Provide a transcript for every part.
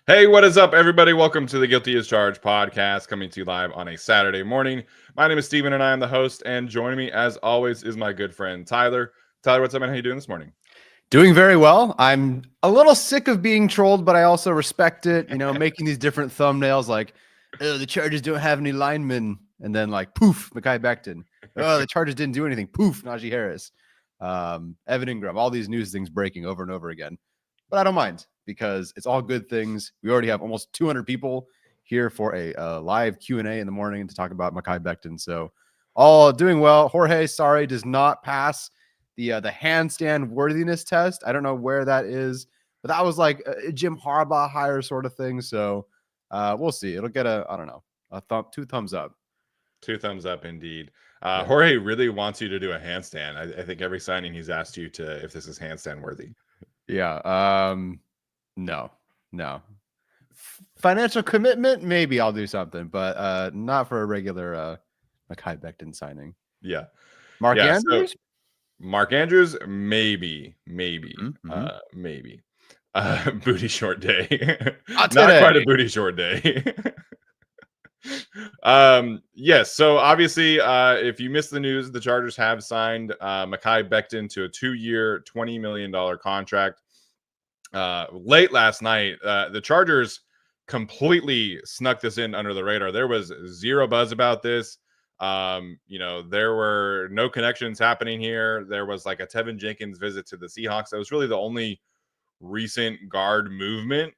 Hey, what is up, everybody? Welcome to the Guilty as Charged podcast, coming to you live on a Saturday morning. My name is Steven, and I am the host. And joining me, as always, is my good friend Tyler. Tyler, what's up, man? How you doing this morning? Doing very well. I'm a little sick of being trolled, but I also respect it. Making these different thumbnails like, oh, the Chargers don't have any linemen. And then like, poof, Mikai Becton. Oh, the Chargers didn't do anything. Poof, Najee Harris. Evan Ingram, all these news things breaking over and over again. But I don't mind because it's all good things. We already have almost 200 people here for a live Q&A in the morning to talk about Mikai Becton. So all doing well. Jorge, sorry, does not pass the handstand worthiness test. I don't know where that is, but that was like a Jim Harbaugh hire sort of thing. So we'll see. It'll get two thumbs up. 2 thumbs up, indeed. Yeah. Jorge really wants you to do a handstand. I think every signing he's asked you to if this is handstand worthy. Yeah. No. Financial commitment, maybe I'll do something, but not for a regular Mekhi Becton signing. Yeah. Mark Andrews? So Mark Andrews, maybe. Maybe. Booty short day. Not quite a booty short day. Yes, so obviously if you missed the news, the Chargers have signed Mikai Becton to a 2-year $20 million contract. Late last night, the Chargers completely snuck this in under the radar. There was zero buzz about this. There were no connections happening here. There was like a Tevin Jenkins visit to the Seahawks. That was really the only recent guard movement.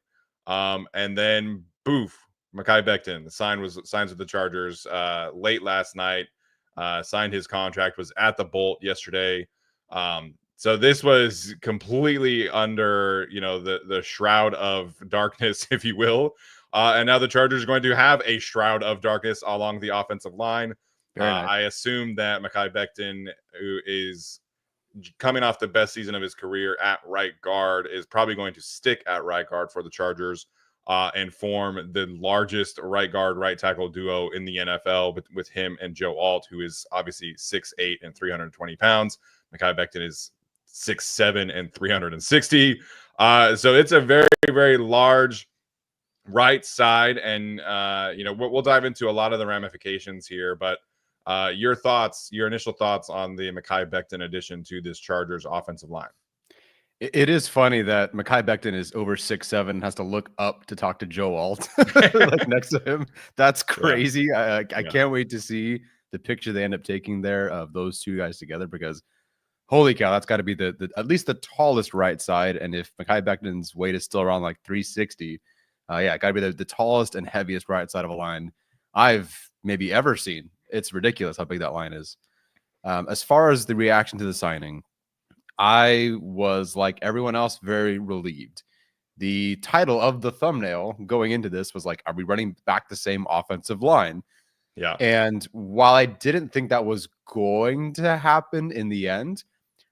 And then boof, Mikai Becton signs with the Chargers late last night. Signed his contract, was at the Bolt yesterday. So this was completely under, the shroud of darkness, if you will. And now the Chargers are going to have a shroud of darkness along the offensive line. Nice. I assume that Mikai Becton, who is coming off the best season of his career at right guard, is probably going to stick at right guard for the Chargers and form the largest right guard, right tackle duo in the NFL with him and Joe Alt, who is obviously 6'8" and 320 pounds. Mikai Becton is 6'7" and 360. So it's a very, very large right side. And, we'll dive into a lot of the ramifications here. But your initial thoughts on the Mikai Becton addition to this Chargers offensive line? It is funny that Mikai Becton is over 6'7" and has to look up to talk to Joe Alt like next to him. That's crazy. Yeah. I can't wait to see the picture they end up taking there of those two guys together, because holy cow, that's got to be the at least the tallest right side. And if Mikai Becton's weight is still around like 360, it got to be the tallest and heaviest right side of a line I've maybe ever seen. It's ridiculous how big that line is. As far as the reaction to the signing, I was, like everyone else, very relieved. The title of the thumbnail going into this was like, are we running back the same offensive line? Yeah. And while I didn't think that was going to happen in the end,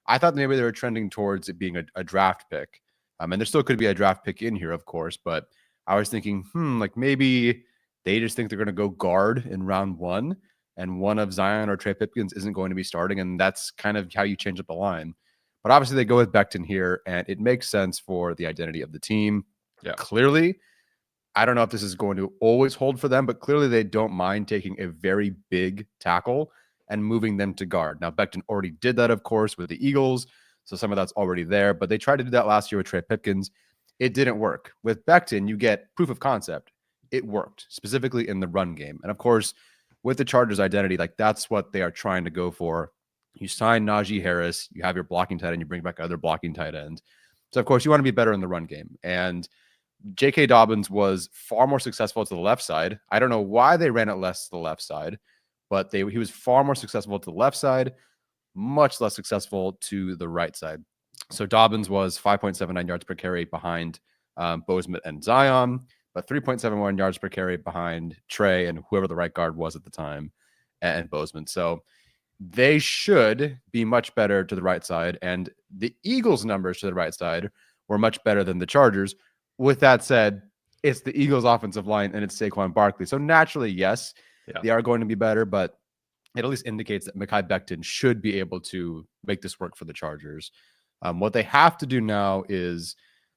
I thought maybe they were trending towards it being a draft pick. And there still could be a draft pick in here, of course, but I was thinking, like maybe they just think they're going to go guard in round 1, and one of Zion or Trey Pipkins isn't going to be starting, and that's kind of how you change up the line. But obviously they go with Becton here, and it makes sense for the identity of the team. Yeah. Clearly, I don't know if this is going to always hold for them, but clearly they don't mind taking a very big tackle and moving them to guard. Now, Becton already did that, of course, with the Eagles, so some of that's already there, but they tried to do that last year with Trey Pipkins. It didn't work. With Becton, you get proof of concept. It worked, specifically in the run game. And of course, with the Chargers' identity, like that's what they are trying to go for. You sign Najee Harris, you have your blocking tight end, you bring back other blocking tight ends. So, of course, you want to be better in the run game. And J.K. Dobbins was far more successful to the left side. I don't know why they ran it less to the left side, but he was far more successful to the left side, much less successful to the right side. So Dobbins was 5.79 yards per carry behind Bozeman and Zion, but 3.71 yards per carry behind Trey and whoever the right guard was at the time, and Bozeman. So they should be much better to the right side, and the Eagles' numbers to the right side were much better than the Chargers. With that said, it's the Eagles' offensive line, and it's Saquon Barkley. So naturally, yes, they are going to be better, but it at least indicates that Mikai Becton should be able to make this work for the Chargers. What they have to do now is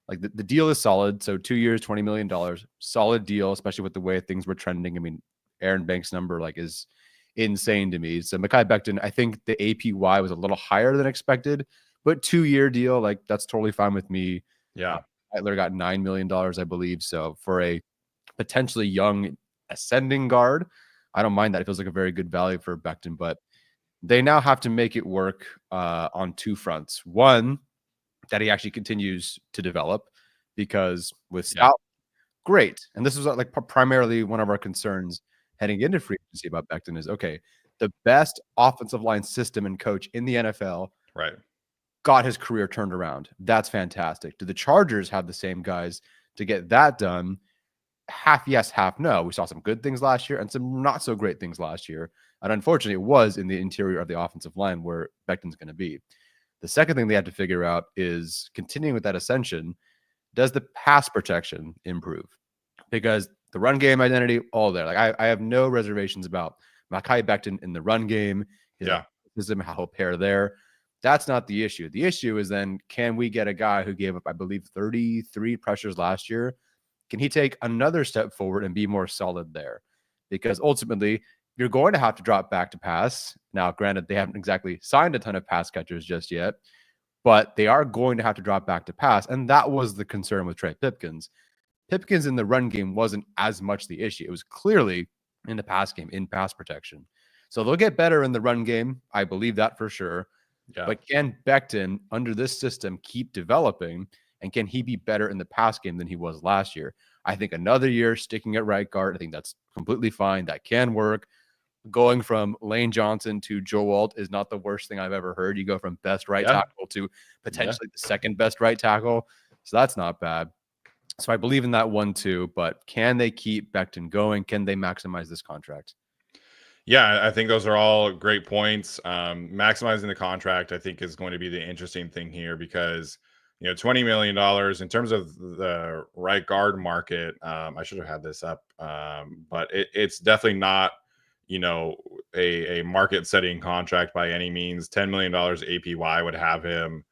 Like the deal is solid. So 2 years, $20 million, solid deal, especially with the way things were trending. I mean, Aaron Banks' number like is insane to me. So Mikai Becton, I think the APY was a little higher than expected, but 2 year deal, like that's totally fine with me. Yeah. Eitler got $9 million, I believe. So for a potentially young ascending guard, I don't mind that. It feels like a very good value for Becton, but they now have to make it work on two fronts. One, that he actually continues to develop, because with Stout, great. And this was like primarily one of our concerns heading into free agency about Becton is, okay, the best offensive line system and coach in the NFL Right. got his career turned around. That's fantastic. Do the Chargers have the same guys to get that done? Half yes, half no. We saw some good things last year and some not so great things last year. And unfortunately, it was in the interior of the offensive line where Becton's going to be. The second thing they had to figure out is, continuing with that ascension, does the pass protection improve? Because the run game identity, all there. Like I have no reservations about Mikai Becton in the run game, his athleticism, how he'll pair there. That's not the issue. The issue is then, can we get a guy who gave up, I believe, 33 pressures last year? Can he take another step forward and be more solid there? Because ultimately, you're going to have to drop back to pass. Now, granted, they haven't exactly signed a ton of pass catchers just yet, but they are going to have to drop back to pass. And that was the concern with Trey Pipkins. Pipkins in the run game wasn't as much the issue. It was clearly in the pass game, in pass protection. So they'll get better in the run game. I believe that for sure. Yeah. But can Becton, under this system, keep developing? And can he be better in the pass game than he was last year? I think another year sticking at right guard, I think that's completely fine. That can work. Going from Lane Johnson to Joe Alt is not the worst thing I've ever heard. You go from best right tackle to potentially the second best right tackle. So that's not bad. So I believe in that one too, but can they keep Becton going? Can they maximize this contract? Yeah, I think those are all great points. Maximizing the contract, I think, is going to be the interesting thing here because, $20 million in terms of the right guard market. I should have had this up, but it's definitely not, a market setting contract by any means. $10 million APY would have him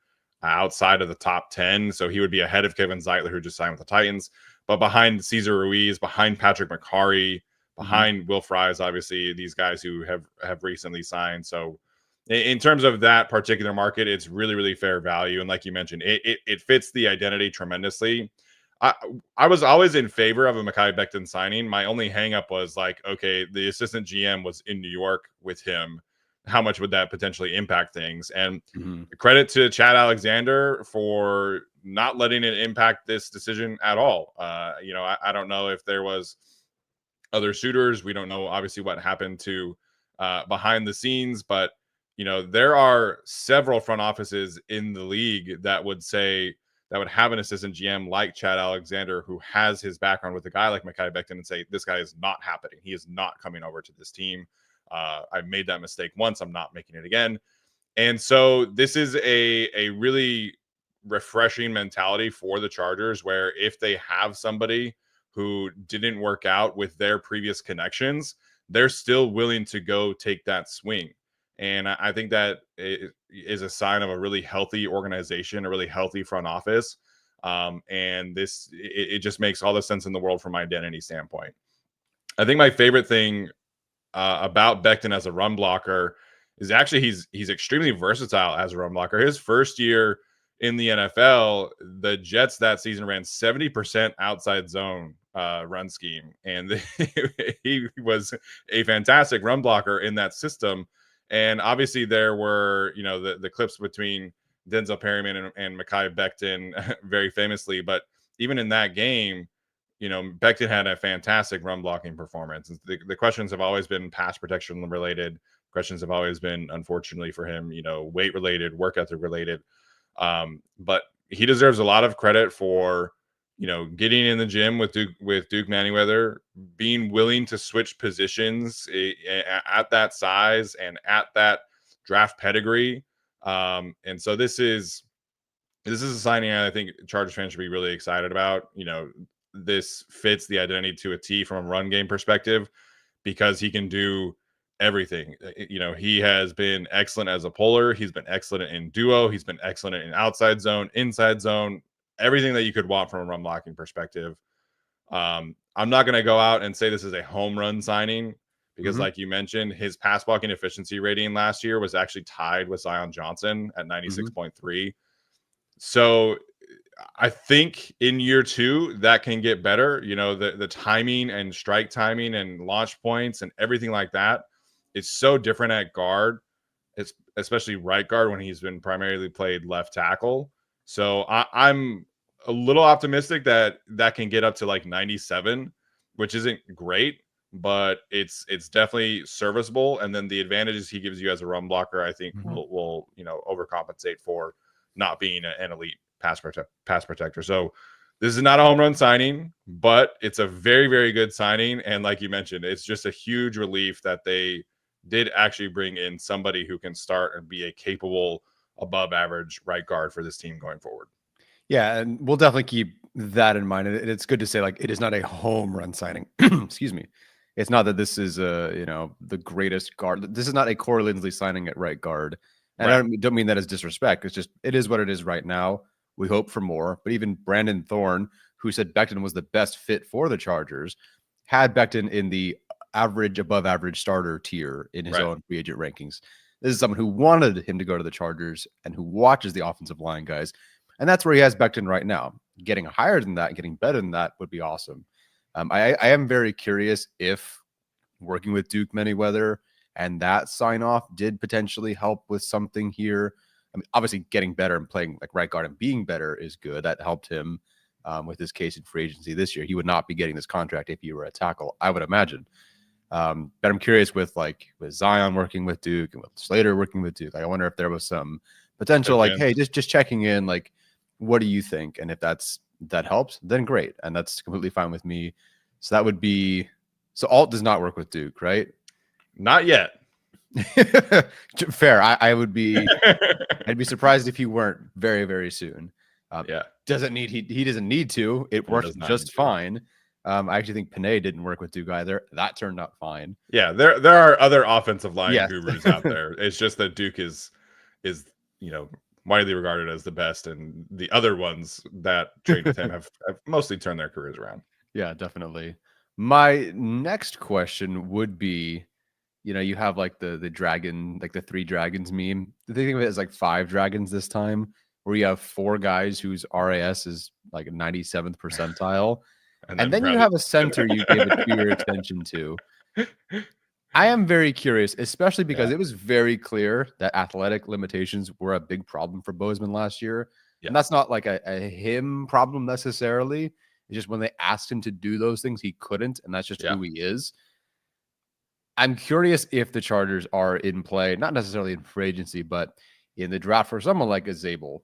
outside of the top 10. So he would be ahead of Kevin Zeitler, who just signed with the Titans, but behind Cesar Ruiz, behind Patrick McCarry, behind Will Fries, obviously, these guys who have recently signed. So in terms of that particular market, it's really, really fair value. And like you mentioned, it fits the identity tremendously. I was always in favor of a Mikai Becton signing. My only hangup was like, okay, the assistant GM was in New York with him. How much would that potentially impact things? And credit to Chad Alexander for not letting it impact this decision at all. I don't know if there was other suitors. We don't know, obviously, what happened to behind the scenes, but there are several front offices in the league that would have an assistant GM like Chad Alexander, who has his background with a guy like Mikai Becton, and say, this guy is not happening. He is not coming over to this team. I made that mistake once. I'm not making it again. And so this is a really refreshing mentality for the Chargers, where if they have somebody who didn't work out with their previous connections, they're still willing to go take that swing. And I think that is a sign of a really healthy organization, a really healthy front office. And it just makes all the sense in the world from my identity standpoint. I think my favorite thing about Becton as a run blocker is actually he's extremely versatile as a run blocker. His first year in the NFL, the Jets that season ran 70% outside zone run scheme, and he was a fantastic run blocker in that system. And obviously, there were the clips between Denzel Perryman and Mikai Becton very famously, but even in that game, Becton had a fantastic run blocking performance. The questions have always been pass protection related. Questions have always been, unfortunately for him, weight related, work ethic related. But he deserves a lot of credit for, getting in the gym with Duke Manyweather, being willing to switch positions at that size and at that draft pedigree. And so this is a signing I think Chargers fans should be really excited about. This fits the identity to a T from a run game perspective because he can do everything. He has been excellent as a puller. He's been excellent in duo. He's been excellent in outside zone, inside zone. everything that you could want from a run blocking perspective. I'm not going to go out and say this is a home run signing because, like you mentioned, his pass blocking efficiency rating last year was actually tied with Zion Johnson at 96.3. So I think in year 2 that can get better. You know, the timing and strike timing and launch points and everything like that. It's so different at guard. It's especially right guard when he's been primarily played left tackle. So I'm a little optimistic that that can get up to like 97, which isn't great, but it's definitely serviceable. And then the advantages he gives you as a run blocker, I think, will overcompensate for not being an elite pass protector. So this is not a home run signing, but it's a very, very good signing. And like you mentioned, it's just a huge relief that they did actually bring in somebody who can start and be a capable above average right guard for this team going forward. Yeah, and we'll definitely keep that in mind. And it's good to say, like, it is not a home run signing. Excuse me. It's not that this is the greatest guard. This is not a Corey Linsley signing at right guard. And I don't mean that as disrespect. It's just it is what it is right now. We hope for more. But even Brandon Thorne, who said Becton was the best fit for the Chargers, had Becton in the average, above average starter tier in his own free agent rankings. This is someone who wanted him to go to the Chargers and who watches the offensive line guys. And that's where he has Becton right now. Getting higher than that, getting better than that would be awesome. I am very curious if working with Duke Manyweather and that sign off did potentially help with something here. I mean, obviously getting better and playing like right guard and being better is good. That helped him with his case in free agency this year. He would not be getting this contract if he were a tackle, I would imagine. But I'm curious with Zion working with Duke and with Slater working with Duke. Like, I wonder if there was some potential, like, hey, just checking in, like, what do you think? And if that helps, then great. And that's completely fine with me. So that would be, so Alt does not work with Duke, right? Not yet. Fair. I'd be surprised if he weren't very, very soon. Yeah. He doesn't need to. It works just fine. I actually think Panay didn't work with Duke either. That turned out fine. Yeah, there are other offensive line gurus out there. It's just that Duke is widely regarded as the best, and the other ones that trained with him have mostly turned their careers around. Yeah, definitely. My next question would be, you have like the dragon, like the 3 dragons meme. Think of it as like 5 dragons this time, where you have 4 guys whose RAS is like a 97th percentile. And then you have a center you gave a 2-year extension to. I am very curious, especially because it was very clear that athletic limitations were a big problem for Bozeman last year. Yeah. And that's not like a him problem necessarily. It's just when they asked him to do those things, he couldn't. And that's just who he is. I'm curious if the Chargers are in play, not necessarily in free agency, but in the draft for someone like a Zabel,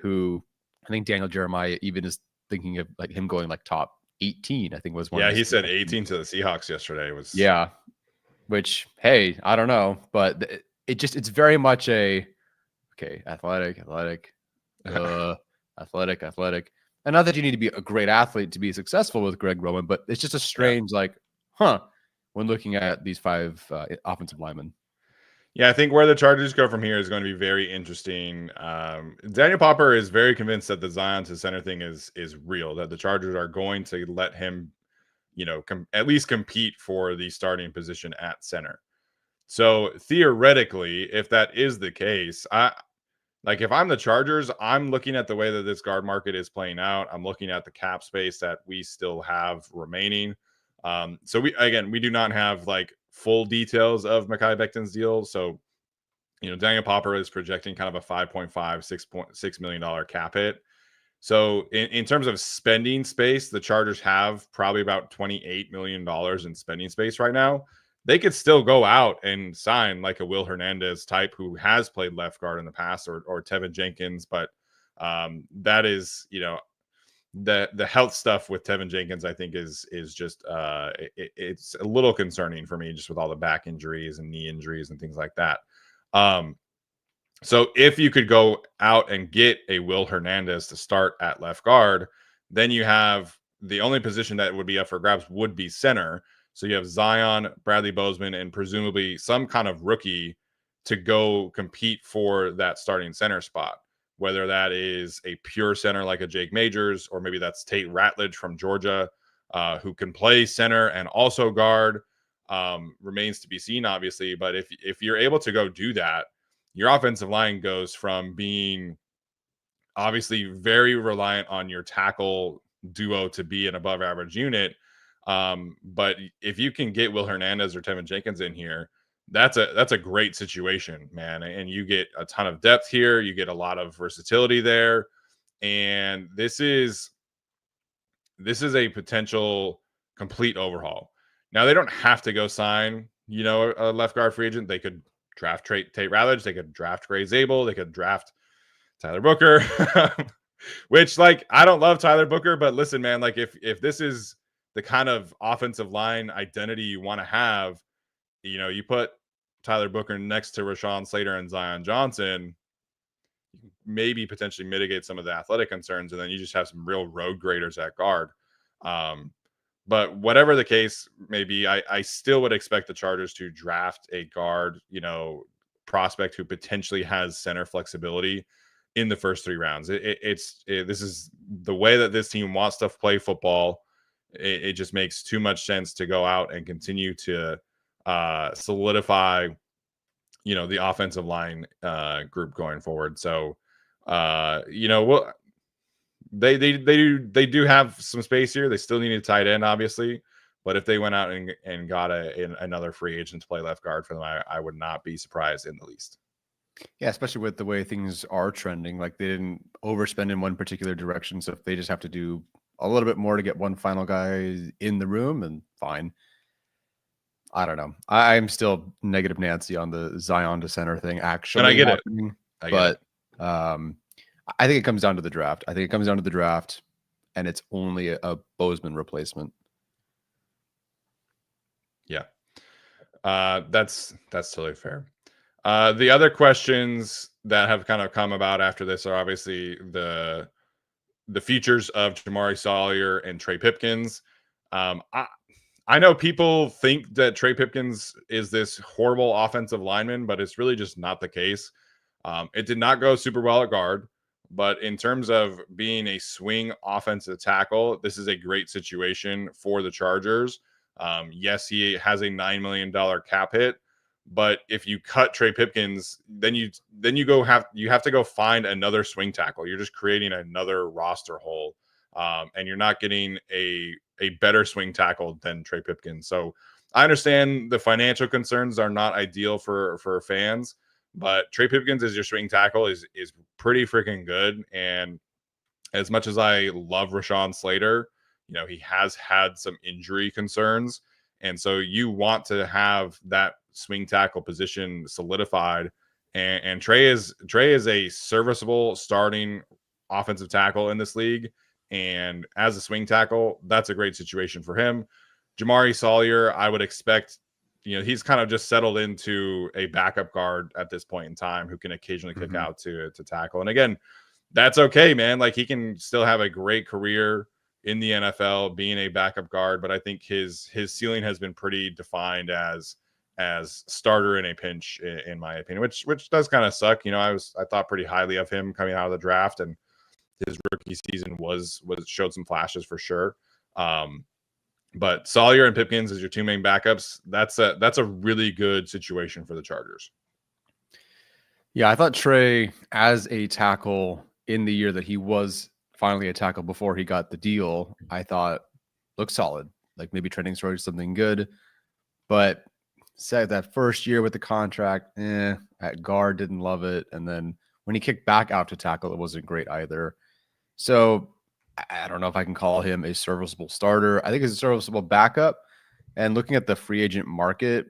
who I think Daniel Jeremiah even is thinking of like him going like top 18, I think was one. Yeah, he said 18 to the Seahawks yesterday. Which, hey, I don't know, but it's very much athletic, athletic. And not that you need to be a great athlete to be successful with Greg Roman, but it's just a strange when looking at these 5 offensive linemen. Yeah, I think where the Chargers go from here is going to be very interesting. Daniel Popper is very convinced that the Zion to center thing is real, that the Chargers are going to let him, at least compete for the starting position at center. So theoretically, if that is the case, if I'm the Chargers, I'm looking at the way that this guard market is playing out. I'm looking at the cap space that we still have remaining. So we do not have like full details of Mikai Becton's deal. So, Daniel Popper is projecting kind of a $5.6 million cap hit. So in terms of spending space, the Chargers have probably about $28 million in spending space right now. They could still go out and sign like a Will Hernandez type who has played left guard in the past, or Tevin Jenkins. But that is, the health stuff with Tevin Jenkins, I think is just it's a little concerning for me, just with all the back injuries and knee injuries and things like that. So if you could go out and get a Will Hernandez to start at left guard, then you have the only position that would be up for grabs would be center. So you have Zion, Bradley Bozeman, and presumably some kind of rookie to go compete for that starting center spot. whether that is a pure center like a Jake Majors, or maybe that's Tate Ratledge from Georgia, who can play center and also guard. Remains to be seen, obviously. But if you're able to go do that, your offensive line goes from being obviously very reliant on your tackle duo to be an above average unit. But if you can get Will Hernandez or Tevin Jenkins in here, that's a great situation, man. And you get a ton of depth here. You get a lot of versatility there. And this is a potential complete overhaul. Now, they don't have to go sign, a left guard free agent. They could draft Tate Ratledge. They could draft Gray Zabel. They could draft Tyler Booker, which, like, I don't love Tyler Booker, but listen, man, like, if this is the kind of offensive line identity you want to have, you put Tyler Booker next to Rashawn Slater and Zion Johnson, maybe potentially mitigate some of the athletic concerns, and then you just have some real road graders at guard. But whatever the case may be, I still would expect the Chargers to draft a guard, prospect who potentially has center flexibility in the first 3 rounds. This is the way that this team wants to play football. It just makes too much sense to go out and continue to solidify, the offensive line group going forward. So, they do have some space here. They still need a tight end, obviously. But if they went out and got another free agent to play left guard for them, I would not be surprised in the least. Yeah, especially with the way things are trending. Like, they didn't overspend in one particular direction. So if they just have to do a little bit more to get one final guy in the room, then fine. I don't know. I'm still negative Nancy on the Zion to center thing, actually. And I get it. But I think it comes down to the draft. And it's only a Bozeman replacement. Yeah. That's totally fair. The other questions that have kind of come about after this are obviously the futures of Jamari Sawyer and Trey Pipkins. I know people think that Trey Pipkins is this horrible offensive lineman, but it's really just not the case. It did not go super well at guard, but in terms of being a swing offensive tackle, this is a great situation for the Chargers. Yes, he has a $9 million cap hit, but if you cut Trey Pipkins, then you have to go find another swing tackle. You're just creating another roster hole, and you're not getting a better swing tackle than Trey Pipkins. So I understand the financial concerns are not ideal for fans, but Trey Pipkins as your swing tackle is pretty freaking good. And as much as I love Rashawn Slater, he has had some injury concerns. And so you want to have that swing tackle position solidified. And Trey is a serviceable starting offensive tackle in this league. And as a swing tackle, that's a great situation for him. Jamari Sawyer, I would expect, he's kind of just settled into a backup guard at this point in time who can occasionally kick out to tackle. And again, that's okay, man. Like, he can still have a great career in the NFL being a backup guard, but I think his ceiling has been pretty defined as starter in a pinch, in my opinion, which does kind of suck. I thought pretty highly of him coming out of the draft, and his rookie season showed some flashes for sure. But Sawyer and Pipkins as your 2 main backups, that's a really good situation for the Chargers. Yeah, I thought Trey as a tackle in the year that he was finally a tackle before he got the deal, I thought looked solid. Like, maybe trending towards something good. But said that first year with the contract, at guard, didn't love it. And then when he kicked back out to tackle, it wasn't great either. So I don't know if I can call him a serviceable starter. I think he's a serviceable backup. And looking at the free agent market,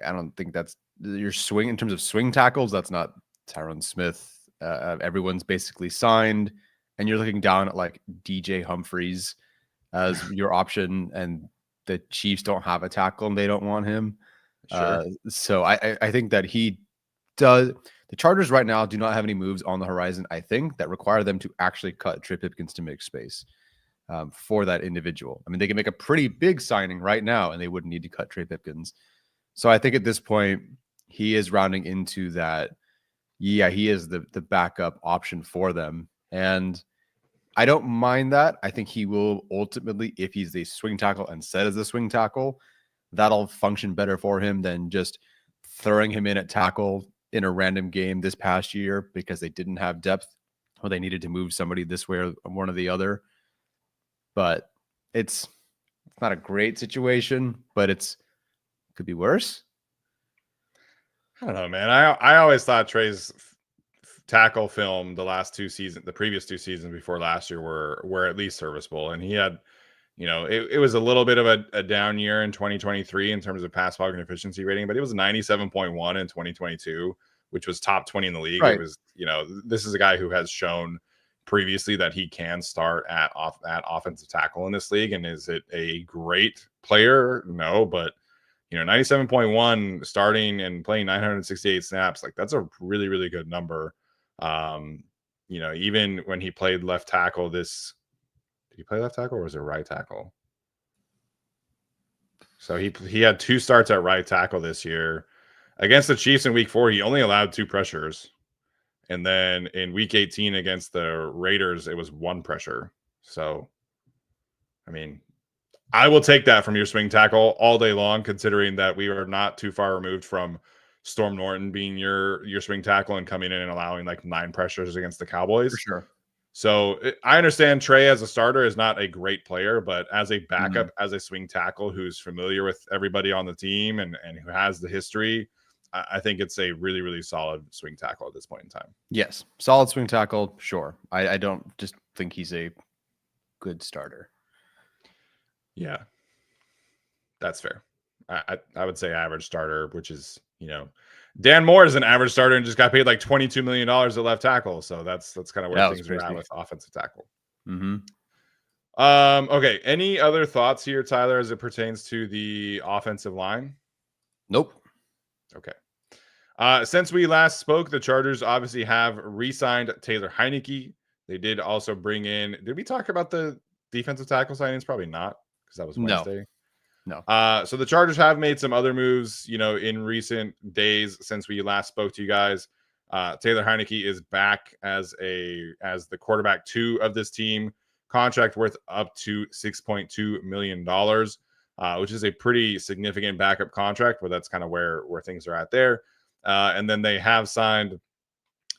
I don't think that's your swing in terms of swing tackles. That's not Tyron Smith. Everyone's basically signed, and you're looking down at like DJ Humphries as your option, and the Chiefs don't have a tackle and they don't want him. Sure. So I think that he does. The Chargers right now do not have any moves on the horizon, I think, that require them to actually cut Trey Pipkins to make space for that individual. I mean, they can make a pretty big signing right now, and they wouldn't need to cut Trey Pipkins. So I think at this point, he is rounding into that Yeah, he is the backup option for them. And I don't mind that. I think he will ultimately, if he's the swing tackle and set as the swing tackle, that'll function better for him than just throwing him in at tackle in a random game this past year because they didn't have depth or they needed to move somebody this way or one or the other. But it's not a great situation, but it could be worse. I don't know, man. I always thought Trey's tackle film the previous 2 seasons before last year were at least serviceable, and he had, it was a little bit of a down year in 2023 in terms of pass blocking efficiency rating, but it was 97.1 in 2022, which was top 20 in the league. Right. It was, this is a guy who has shown previously that he can start at offensive tackle in this league. And is it a great player? No, but 97.1 starting and playing 968 snaps, like that's a really, really good number. Even when he played left tackle did he play left tackle or was it right tackle? So he had 2 starts at right tackle this year. Against the Chiefs in week 4, he only allowed 2 pressures. And then in week 18 against the Raiders, it was 1 pressure. So, I mean, I will take that from your swing tackle all day long, considering that we are not too far removed from Storm Norton being your swing tackle and coming in and allowing like 9 pressures against the Cowboys. For sure. So I understand Trey as a starter is not a great player, but as a backup, as a swing tackle who's familiar with everybody on the team and who has the history, I think it's a really, really solid swing tackle at this point in time. Yes. Solid swing tackle. Sure. I don't just think he's a good starter. Yeah, that's fair. I would say average starter, which is, Dan Moore is an average starter and just got paid like $22 million at left tackle. So that's kind of where things are at with offensive tackle. Mm-hmm. Okay. Any other thoughts here, Tyler, as it pertains to the offensive line? Nope. Okay. Since we last spoke, the Chargers obviously have re-signed Taylor Heinicke. They did also bring in. Did we talk about the defensive tackle signings? Probably not, because that was Wednesday. No. So the Chargers have made some other moves, in recent days since we last spoke to you guys. Taylor Heinicke is back as the quarterback 2 of this team. Contract worth up to $6.2 million, which is a pretty significant backup contract, but that's kind of where things are at there. And then they have signed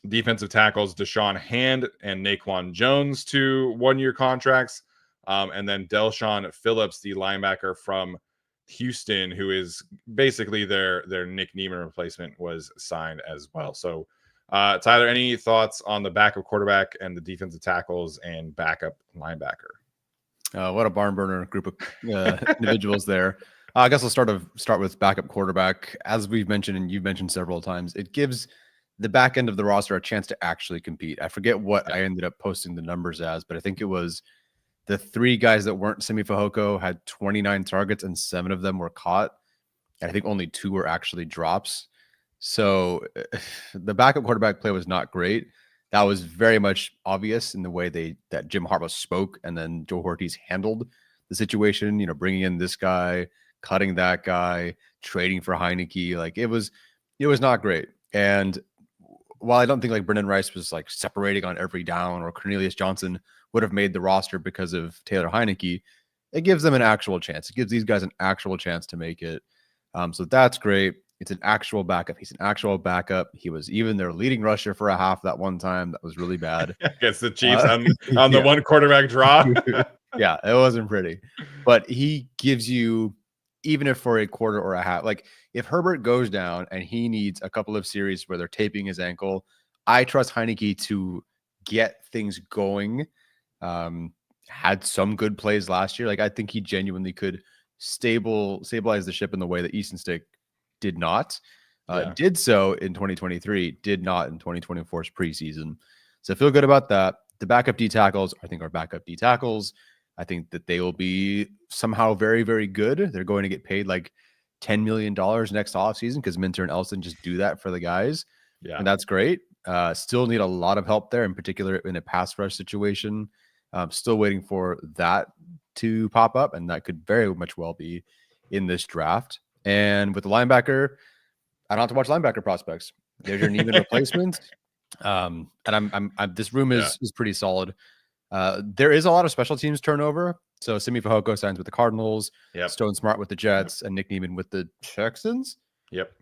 defensive tackles Deshaun Hand and Naquan Jones to 1-year contracts. And then Delshon Phillips, the linebacker from Houston, who is basically their Nick Niemann replacement, was signed as well. So, Tyler, any thoughts on the backup quarterback and the defensive tackles and backup linebacker? What a barn burner group of individuals there. I guess I'll start with backup quarterback. As we've mentioned, and you've mentioned several times, it gives the back end of the roster a chance to actually compete. I forget what I ended up posting the numbers as, but I think it was the 3 guys that weren't Simi Fehoko had 29 targets and 7 of them were caught. And I think only 2 were actually drops. So the backup quarterback play was not great. That was very much obvious in the way that Jim Harbaugh spoke and then Joe Hortiz handled the situation, bringing in this guy, cutting that guy, trading for Heinicke. Like it was not great. And while I don't think like Brendan Rice was like separating on every down or Cornelius Johnson would have made the roster because of Taylor Heinicke, it gives them an actual chance. It gives these guys an actual chance to make it. So that's great. It's an actual backup. He's an actual backup. He was even their leading rusher for a half that one time. That was really bad. Against the Chiefs on the one quarterback draw. Yeah, it wasn't pretty. But he gives you, even if for a quarter or a half, like if Herbert goes down and he needs a couple of series where they're taping his ankle, I trust Heinicke to get things going. Had some good plays last year. Like I think he genuinely could stabilize the ship in the way that Easton Stick did not. Did so in 2023, did not in 2024's preseason. So I feel good about that. The backup D tackles, I think, are backup D tackles. I think that they will be somehow very, very good. They're going to get paid like $10 million next offseason because Minter and Elson just do that for the guys. Yeah. And that's great. Still need a lot of help there, in particular in a pass rush situation. Still waiting for that to pop up, and that could very much well be in this draft. And with the linebacker, I don't have to watch linebacker prospects. There's your Neiman replacement. And this room Yeah. is pretty solid. There is a lot of special teams turnover. So Simi Fehoko signs with the Cardinals, Yep. Stone Smart with the Jets, and Nick Neiman with the Texans. Yep.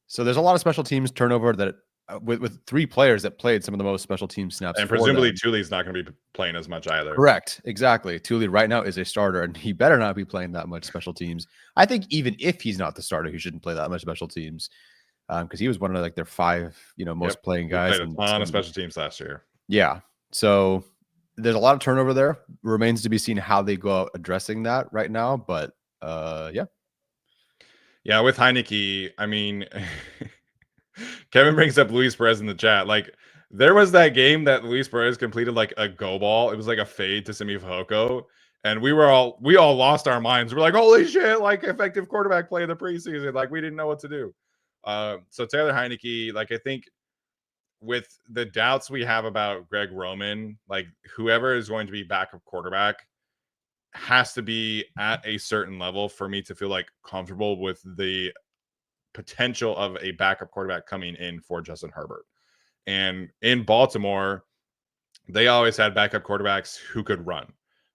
So there's a lot of special teams turnover that with 3 players that played some of the most special team snaps. And presumably Thule's not going to be playing as much either. Correct. Exactly. Thule right now is a starter, and he better not be playing that much special teams. I think even if he's not the starter, he shouldn't play that much special teams, because he was one of like their 5, most playing guys. He played a ton of special teams last year. Yeah. So there's a lot of turnover there. Remains to be seen how they go out addressing that right now. But yeah. Yeah, with Heineke, I mean, Kevin brings up Luis Perez in the chat. Like, there was that game that Luis Perez completed like a go ball. It was like a fade to Simi Fehoko. And we all lost our minds. We're like, holy shit, like effective quarterback play of the preseason. Like, we didn't know what to do. So Taylor Heineke, like, I think with the doubts we have about Greg Roman, like whoever is going to be backup quarterback has to be at a certain level for me to feel like comfortable with the potential of a backup quarterback coming in for Justin Herbert. And in Baltimore, they always had backup quarterbacks who could run,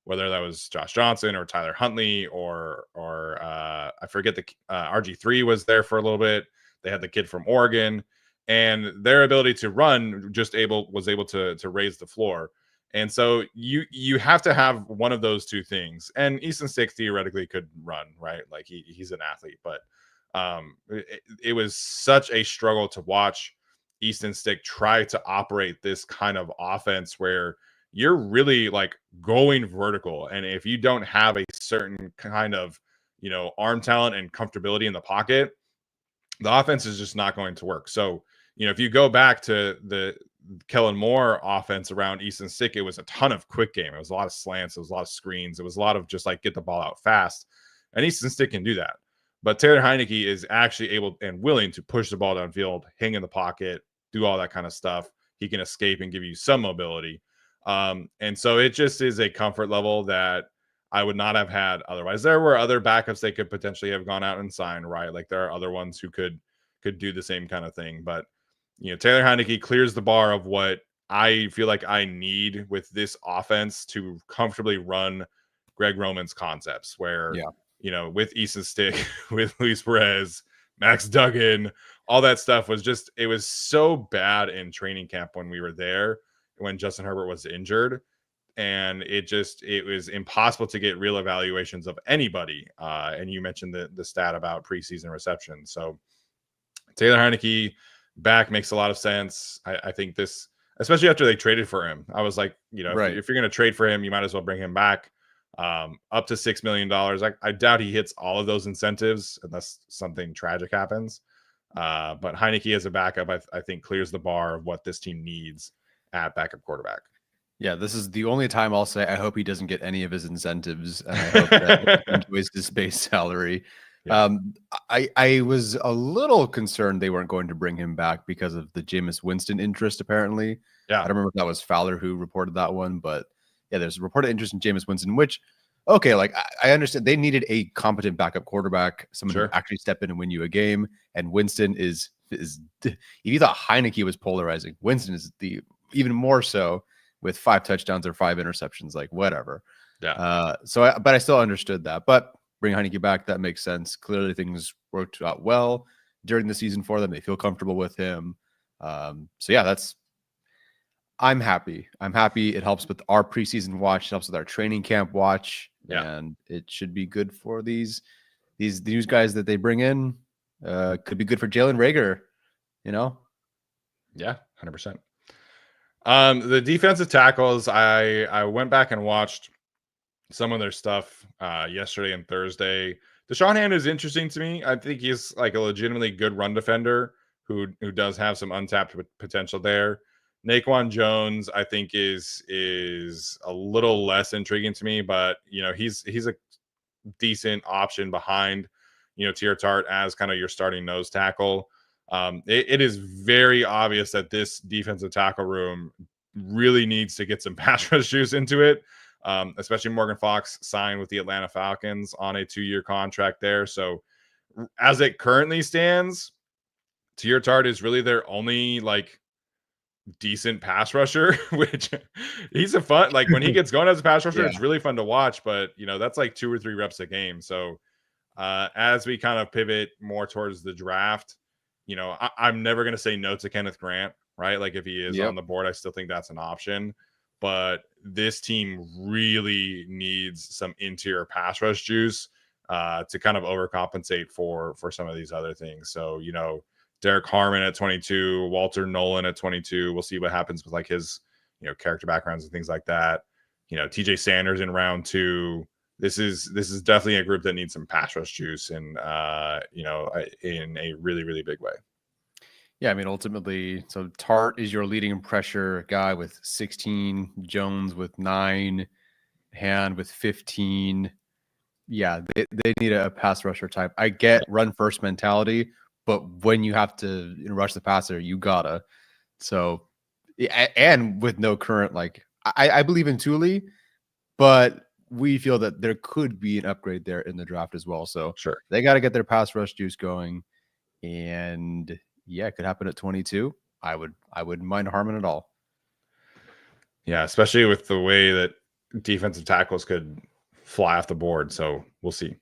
whether that was Josh Johnson or Tyler Huntley or I forget the RG3 was there for a little bit. They had the kid from Oregon, and their ability to run was able to raise the floor. And so you have to have one of those two things. And Easton Stick theoretically could run, right? Like he's an athlete, but it was such a struggle to watch Easton Stick try to operate this kind of offense where you're really like going vertical. And if you don't have a certain kind of, arm talent and comfortability in the pocket, the offense is just not going to work. So, if you go back to the Kellen Moore offense around Easton Stick, it was a ton of quick game. It was a lot of slants. It was a lot of screens. It was a lot of just like get the ball out fast. And Easton Stick can do that. But Taylor Heineke is actually able and willing to push the ball downfield, hang in the pocket, do all that kind of stuff. He can escape and give you some mobility. And so it just is a comfort level that I would not have had otherwise. There were other backups they could potentially have gone out and signed, right? Like there are other ones who could do the same kind of thing. But Taylor Heineke clears the bar of what I feel like I need with this offense to comfortably run Greg Roman's concepts, where with Easton Stick, with Luis Perez, Max Duggan, all that stuff it was so bad in training camp when we were there, when Justin Herbert was injured. And it was impossible to get real evaluations of anybody. And you mentioned the stat about preseason reception. So Taylor Heineke back makes a lot of sense. I think this, especially after they traded for him, I was like, if you're going to trade for him, you might as well bring him back. Up to $6 million. I doubt he hits all of those incentives unless something tragic happens. But Heineke as a backup, I think clears the bar of what this team needs at backup quarterback. Yeah, this is the only time I'll say I hope he doesn't get any of his incentives, and I hope that he enjoys his base salary. Yeah. I was a little concerned they weren't going to bring him back because of the Jameis Winston interest, apparently. Yeah. I don't remember if that was Fowler who reported that one, but yeah, there's a reported interest in Jameis Winston, which, okay, like I understand they needed a competent backup quarterback, someone who actually step in and win you a game. And Winston is if you thought Heineke was polarizing, Winston is even more so, with 5 touchdowns or 5 interceptions, like whatever. Yeah. But I still understood that. But bring Heineke back, that makes sense. Clearly things worked out well during the season for them. They feel comfortable with him. So yeah, I'm happy. It helps with our preseason watch. It helps with our training camp watch. Yeah. And it should be good for these guys that they bring in. Could be good for Jalen Reagor, Yeah, 100%. The defensive tackles, I went back and watched some of their stuff yesterday and Thursday. Deshaun Hand is interesting to me. I think he's like a legitimately good run defender who does have some untapped potential there. Naquan Jones, I think, is a little less intriguing to me, but he's a decent option behind Tier Tart as kind of your starting nose tackle. It is very obvious that this defensive tackle room really needs to get some pass rush juice into it, especially Morgan Fox signed with the Atlanta Falcons on a 2-year contract there. So as it currently stands, Tart is really their only like decent pass rusher, which he's a fun, like when he gets going as a pass rusher, Yeah. it's really fun to watch, but that's like 2 or 3 reps a game. So as we kind of pivot more towards the draft, I'm never going to say no to Kenneth Grant, right? Like if he is on Yep. the board, I still think that's an option. But this team really needs some interior pass rush juice to kind of overcompensate for some of these other things. So Derek Harmon at 22, Walter Nolan at 22. We'll see what happens with like his character backgrounds and things like that. TJ Sanders in round 2. This is definitely a group that needs some pass rush juice and in a really, really big way. Yeah, I mean, ultimately, so Tart is your leading pressure guy with 16, Jones with 9, Hand with 15. Yeah, they need a pass rusher type. I get run first mentality, but when you have to rush the passer, you gotta. So, and with no current, like, I believe in Thule, but we feel that there could be an upgrade there in the draft as well. So Sure. they got to get their pass rush juice going. And yeah, it could happen at 22. I wouldn't mind Harmon at all. Yeah, especially with the way that defensive tackles could fly off the board. So we'll see.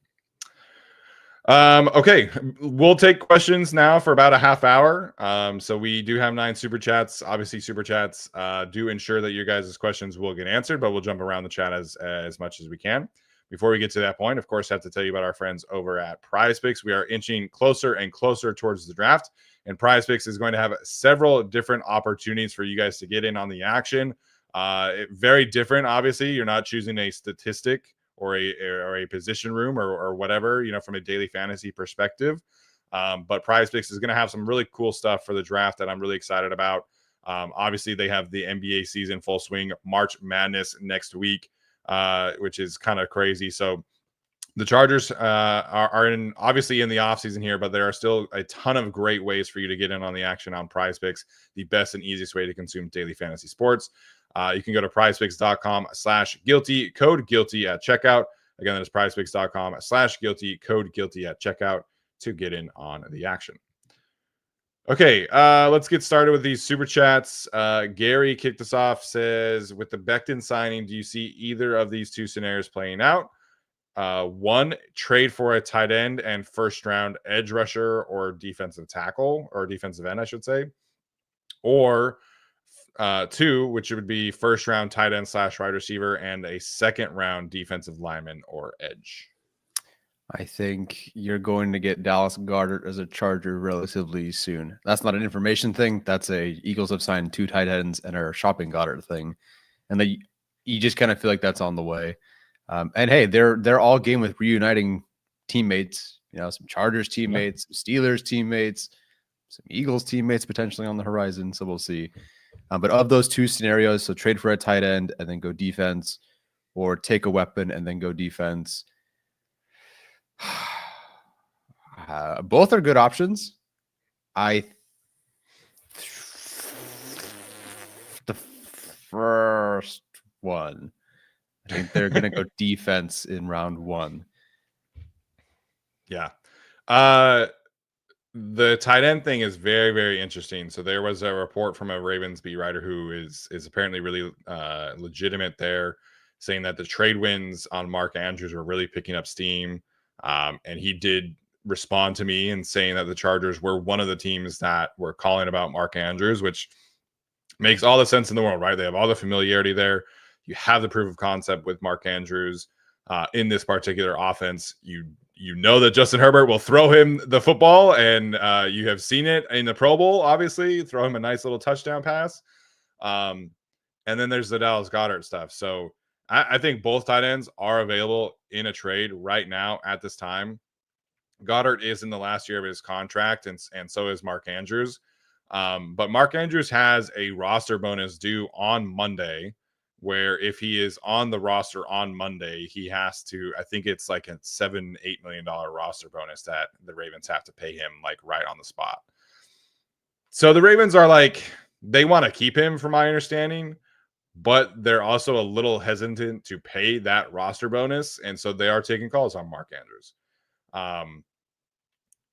Okay, we'll take questions now for about a half hour. So we do have 9 super chats. Obviously, super chats do ensure that your guys' questions will get answered, but we'll jump around the chat as much as we can. Before we get to that point, of course, I have to tell you about our friends over at PrizePicks. We are inching closer and closer towards the draft, and PrizePicks is going to have several different opportunities for you guys to get in on the action. Very different, obviously. You're not choosing a statistic or a position room or whatever, from a daily fantasy perspective. But PrizePicks is going to have some really cool stuff for the draft that I'm really excited about. Obviously, they have the NBA season full swing, March Madness next week, which is kind of crazy. So the Chargers are obviously in the offseason here, but there are still a ton of great ways for you to get in on the action on PrizePicks, the best and easiest way to consume daily fantasy sports. You can go to prizepicks.com/guilty, code guilty at checkout. Again, that is prizepicks.com/guilty, code guilty at checkout to get in on the action. Okay, let's get started with these super chats. Gary kicked us off, says, with the Becton signing, do you see either of these two scenarios playing out? 1, trade for a tight end and first round edge rusher or defensive tackle, or defensive end, I should say. Or 2, which would be first round tight end / wide receiver and a second round defensive lineman or edge. I think you're going to get Dallas Goedert as a Charger relatively soon. That's not an information thing. That's a Eagles have signed 2 tight ends and are shopping Goedert thing, and you just kind of feel like that's on the way. And hey, they're all game with reuniting teammates. Some Chargers teammates, some Steelers teammates, some Eagles teammates potentially on the horizon. So we'll see. But of those 2 scenarios, so trade for a tight end and then go defense, or take a weapon and then go defense. Both are good options. The first one, I think they're going to go defense in round 1. Yeah. The tight end thing is very, very interesting. So there was a report from a Ravens beat writer who is apparently really legitimate there, saying that the trade wins on Mark Andrews were really picking up steam. And he did respond to me and saying that the Chargers were one of the teams that were calling about Mark Andrews, which makes all the sense in the world, right? They have all the familiarity there. You have the proof of concept with Mark Andrews in this particular offense. You know that Justin Herbert will throw him the football, and you have seen it in the Pro Bowl, obviously, throw him a nice little touchdown pass. And then there's the Dallas Goedert stuff. So I think both tight ends are available in a trade right now at this time. Goddard is in the last year of his contract, and so is Mark Andrews. But Mark Andrews has a roster bonus due on Monday, where if he is on the roster on Monday, he has to, I think it's like a $7-8 million roster bonus that the Ravens have to pay him like right on the spot. So the Ravens are like, they want to keep him from my understanding, but they're also a little hesitant to pay that roster bonus. And so they are taking calls on Mark Andrews.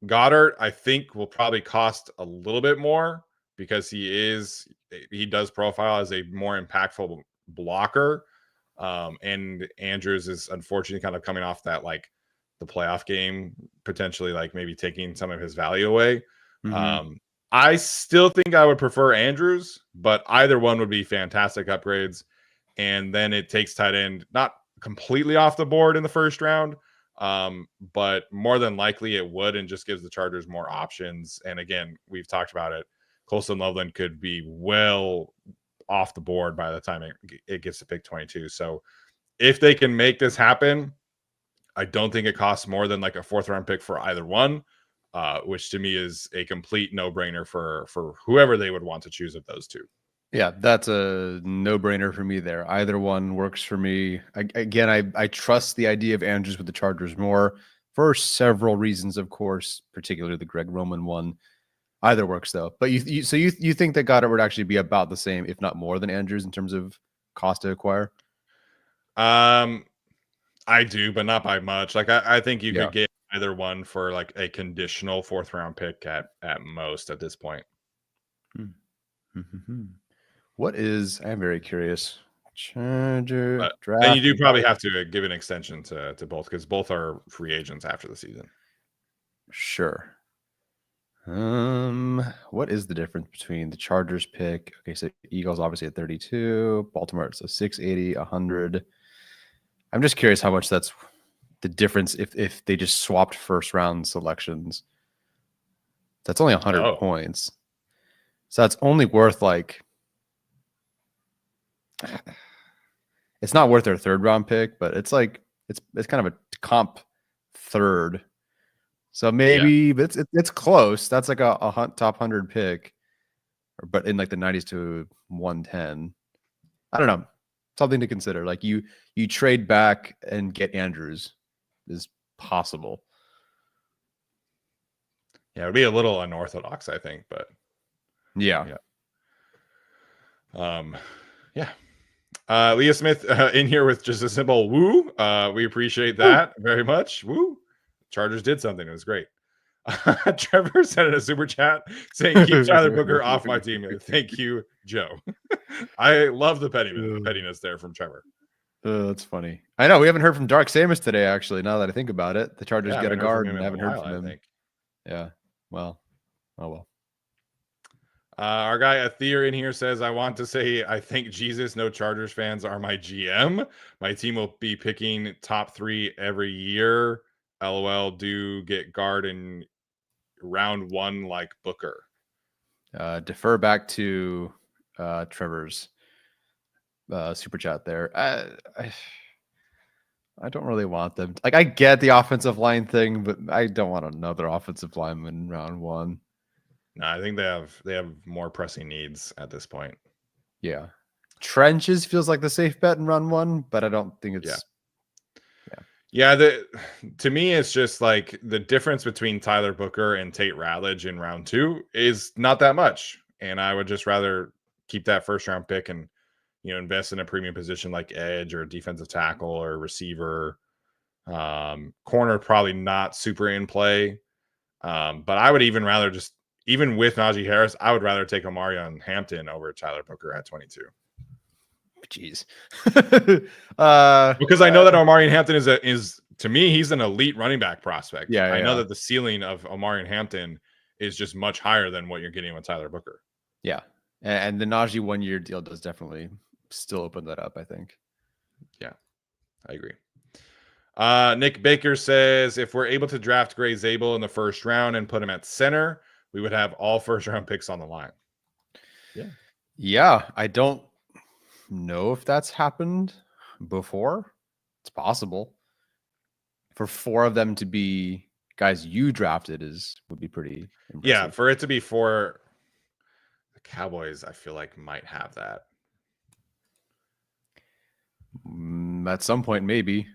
Goddard, I think, will probably cost a little bit more because he does profile as a more impactful blocker. And Andrews is unfortunately kind of coming off that like the playoff game, potentially like maybe taking some of his value away. I still think I would prefer Andrews, but either one would be fantastic upgrades. And then it takes tight end not completely off the board in the first round, but more than likely it would, and just gives the Chargers more options. And again, we've talked about it. Colston Loveland could be well off the board by the time it gets to pick 22. So if they can make this happen, I don't think it costs more than like a 4th round pick for either one, which to me is a complete no brainer for whoever they would want to choose of those two. Yeah, that's a no-brainer for me there. Either one works for me. I trust the idea of Andrews with the Chargers more for several reasons, of course, particularly the Greg Roman one. Either works though. But you think that Goddard would actually be about the same, if not more, than Andrews in terms of cost to acquire? I do, but not by much. Like I think you Yeah. could get either one for like a conditional 4th round pick at most at this point. What is? I'm very curious. Charger But draft. then you do probably have to give an extension to both because both are free agents after the season. Sure. What is the difference between the Chargers pick? Okay, so Eagles obviously at 32, Baltimore so 680, 100. I'm just curious how much that's the difference if they just swapped first round selections. That's only 100 points. So that's only worth like it's not worth their 3rd round pick, but it's like it's kind of a comp 3rd. So maybe it's close. That's like a top 100 pick, but in like the 90s to 110. I don't know. Something to consider. Like you trade back and get Andrews is possible. Yeah, it would be a little unorthodox, I think, but yeah. Leah Smith in here with just a simple woo. We appreciate that very much. Woo. Chargers did something. It was great. Trevor sent in a super chat saying, "Keep Tyler Booker off my team." Thank you, Joe. I love the pettiness there from Trevor. That's funny. I know we haven't heard from Dark Samus today. Actually, now that I think about it, the Chargers get a guard and haven't heard from him. Yeah. Well. Oh well. Our guy Athir in here says, "I want to say I thank Jesus no Chargers fans are my GM. My team will be picking top 3 every year. LOL. Do get guard in round 1 like Booker." Defer back to Trevor's super chat there. I don't really want them. Like I get the offensive line thing, but I don't want another offensive lineman in round 1. No, I think they have more pressing needs at this point. Yeah. Trenches feels like the safe bet in round 1, but I don't think it's to me it's just like the difference between Tyler Booker and Tate Ratledge in round 2 is not that much. And I would just rather keep that 1st round pick and invest in a premium position like edge or defensive tackle or receiver. Corner probably not super in play. But I would even rather even with Najee Harris, I would rather take Omarion Hampton over Tyler Booker at 22. Jeez. Because I know that Omarion Hampton is to me, he's an elite running back prospect. Yeah, I know that the ceiling of Omarion Hampton is just much higher than what you're getting with Tyler Booker. Yeah. And the Najee 1-year deal does definitely still open that up, I think. Yeah, I agree. Nick Baker says, if we're able to draft Gray Zabel in the 1st round and put him at center, we would have all 1st round picks on the line. Yeah. I don't know if that's happened before. It's possible. For 4 of them to be guys you drafted would be pretty impressive. Yeah, for it to be 4, the Cowboys, I feel like might have that. At some point, maybe.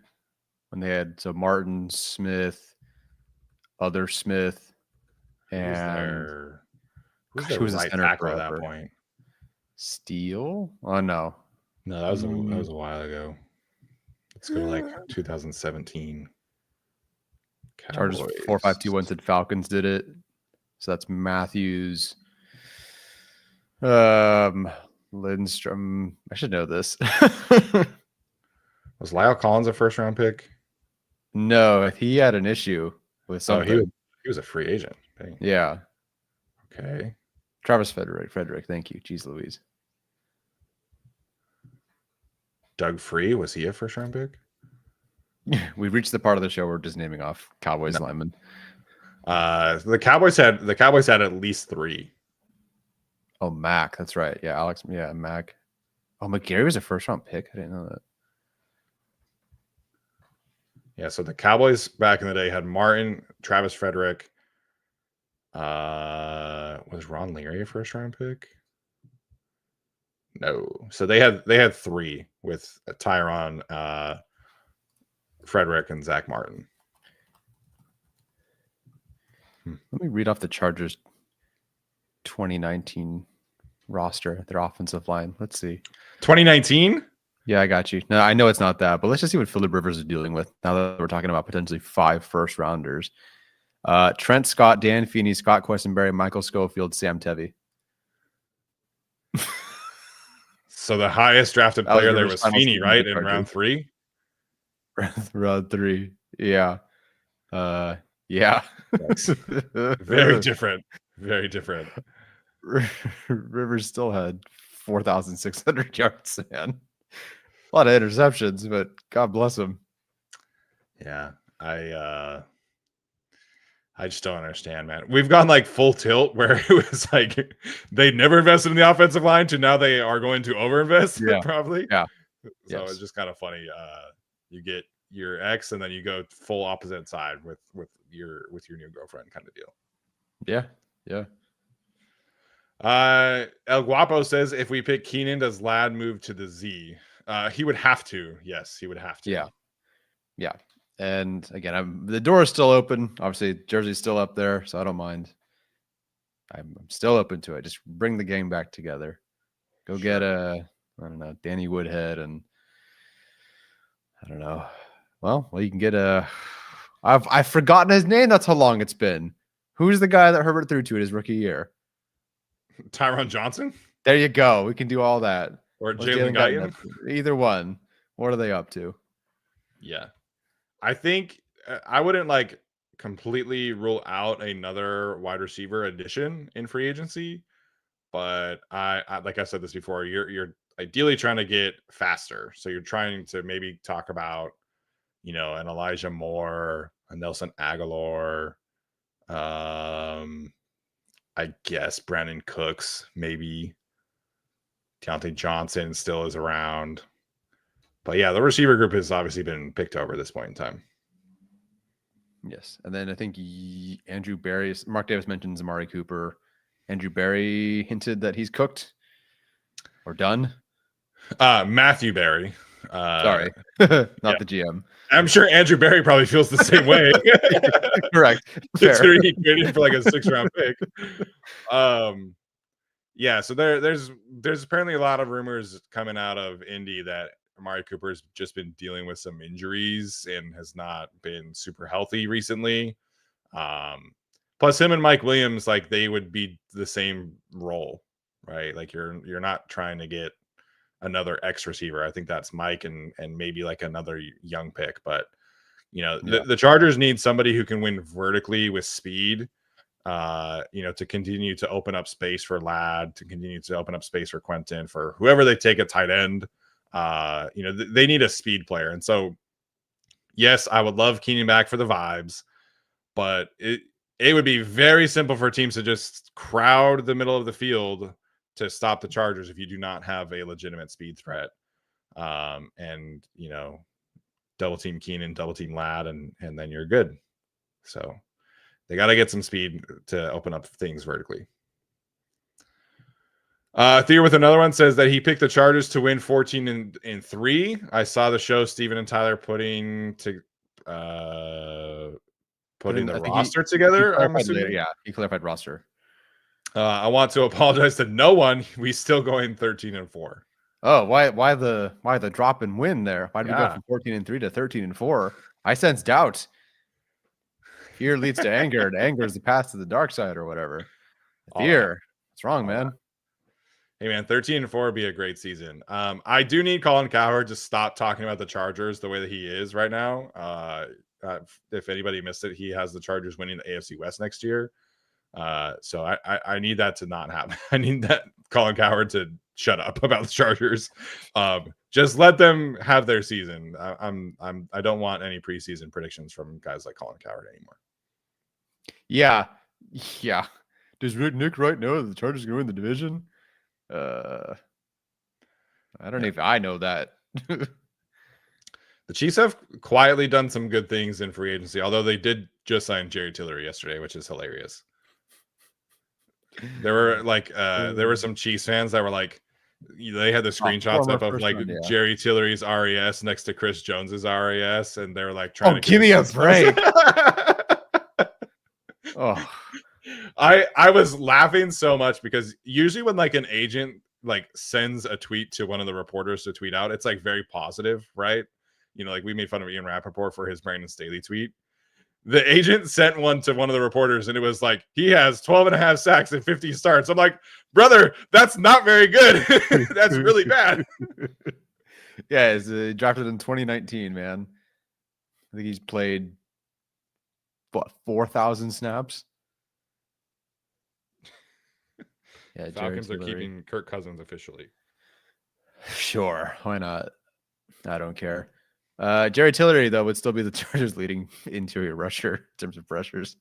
When they had Martin, Smith, other Smith, and who's their right tackle at that point? Steele? Oh no, that was a while ago. Let's go to like 2017. Chargers Cowboys. 4521 said Falcons did it. So that's Matthews. Lindstrom. I should know this. Was Lyle Collins a first round pick? No, he had an issue with something. Oh, he was a free agent. Dang. Yeah. Okay. Travis Frederick. Thank you. Jeez Louise. Doug Free, was he a first round pick? We reached the part of the show where we're just naming off Cowboys linemen. The Cowboys had at least 3. Oh, Mac. That's right. Yeah, Alex. Yeah, Mac. Oh, McGarry was a first round pick. I didn't know that. Yeah, so the Cowboys back in the day had Martin, Travis Frederick. Was Ron Leary a first round pick? No. So they had 3 with Tyron, Frederick, and Zach Martin. Let me read off the Chargers 2019 roster, their offensive line. Let's see. 2019? Yeah, I got you. No, I know it's not that, but let's just see what Phillip Rivers is dealing with now that we're talking about potentially 5 first rounders. Trent Scott, Dan Feeney, Scott Questenberry, Michael Schofield, Sam Tevy. So the highest drafted player there was Feeney, right? In round 3? Round 3. Yeah. Yeah. Very different. Very different. Rivers still had 4,600 yards, man. A lot of interceptions, but God bless him. Yeah. I just don't understand, man. We've gone like full tilt where it was like they never invested in the offensive line to now they are going to overinvest, probably. Yeah. So it's just kind of funny. You get your ex and then you go full opposite side with your new girlfriend kind of deal. Yeah. Yeah. El Guapo says if we pick Keenan, does Ladd move to the Z? He would have to. Yes, he would have to. Yeah. Yeah. And again, the door is still open. Obviously, Jersey's still up there, so I don't mind. I'm still open to it. Just bring the gang back together. Go get I don't know, Danny Woodhead, and I don't know. Well, you can get I've forgotten his name. That's how long it's been. Who's the guy that Herbert threw to in his rookie year? Tyron Johnson. There you go. We can do all that. Or Jalen Guyton. Either one. What are they up to? Yeah. I think I wouldn't like completely rule out another wide receiver addition in free agency, but I like I said this before, you're ideally trying to get faster. So you're trying to maybe talk about, an Elijah Moore, a Nelson Aguilar, I guess Brandon Cooks, maybe Deontay Johnson still is around. But yeah, the receiver group has obviously been picked over at this point in time. Yes. And then I think Andrew Berry, Mark Davis mentions Amari Cooper. Andrew Berry hinted that he's cooked or done. Matthew Berry. Sorry, not the GM. I'm sure Andrew Berry probably feels the same way. Correct. Fair. He traded for like a 6th-round pick. Yeah, so there's apparently a lot of rumors coming out of Indy that Amari Cooper's just been dealing with some injuries and has not been super healthy recently. Plus him and Mike Williams, like they would be the same role, right? Like you're not trying to get another X receiver. I think that's Mike and maybe like another young pick, but the Chargers need somebody who can win vertically with speed, to continue to open up space for Ladd, to continue to open up space for Quentin, for whoever they take at tight end. They need a speed player. And so, yes, I would love Keenan back for the vibes, but it would be very simple for teams to just crowd the middle of the field to stop the Chargers if you do not have a legitimate speed threat. And double team Keenan, double team Ladd, and then you're good. So they got to get some speed to open up things vertically. Theo with another one says that he picked the Chargers to win 14-3. I saw the show Steven and Tyler putting the roster together. I'm assuming. Yeah, he clarified roster. I want to apologize to no one. We still going 13-4. Oh, why the drop and win there? Why did we go from 14-3 to 13-4? I sense doubt. Fear leads to anger, and anger is the path to the dark side or whatever. All Fear. that. What's wrong, All man? that. Hey man, 13-4 would be a great season. I do need Colin Cowherd to stop talking about the Chargers the way that he is right now. If anybody missed it, he has the Chargers winning the AFC West next year. So I need that to not happen. I need that Colin Cowherd to shut up about the Chargers. Just let them have their season. I don't want any preseason predictions from guys like Colin Cowherd anymore. Yeah. Does Nick Wright know that the Chargers are going to win the division? I don't know if I know that. The Chiefs have quietly done some good things in free agency, although they did just sign Jerry Tillery yesterday, which is hilarious. There were some Chiefs fans that were like, they had the screenshots up of like Jerry Tillery's RES next to Chris Jones's RES, and they were like trying to give me a break. I was laughing so much because usually when like an agent like sends a tweet to one of the reporters to tweet out, it's like very positive, right? Like we made fun of Ian Rappaport for his Brandon Staley tweet. The agent sent one to one of the reporters and it was like, he has 12 and a half sacks and 50 starts. I'm like, brother, that's not very good. That's really bad. Yeah, he's drafted in 2019, man. I think he's played, 4,000 snaps? Yeah, Falcons are keeping Kirk Cousins officially. Sure, why not? I don't care. Jerry Tillery, though, would still be the Chargers' leading interior rusher in terms of pressures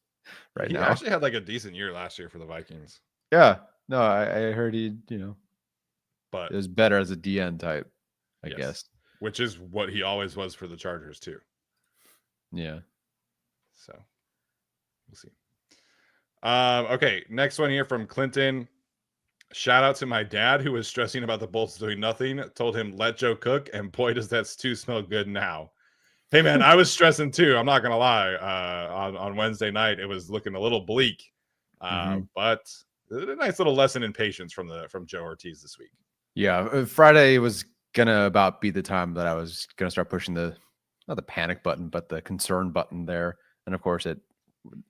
now. He actually had like a decent year last year for the Vikings. Yeah. No, I heard he, but it was better as a DN type, I guess. Which is what he always was for the Chargers, too. Yeah. So, we'll see. Okay, next one here from Clinton. Shout out to my dad who was stressing about the Bolts doing nothing. Told him, let Joe cook, and boy, does that stew smell good now. Hey, man, I was stressing too. I'm not going to lie. On Wednesday night, it was looking a little bleak. But a nice little lesson in patience from Joe Ortiz this week. Yeah, Friday was going to about be the time that I was going to start pushing not the panic button, but the concern button there. And of course, at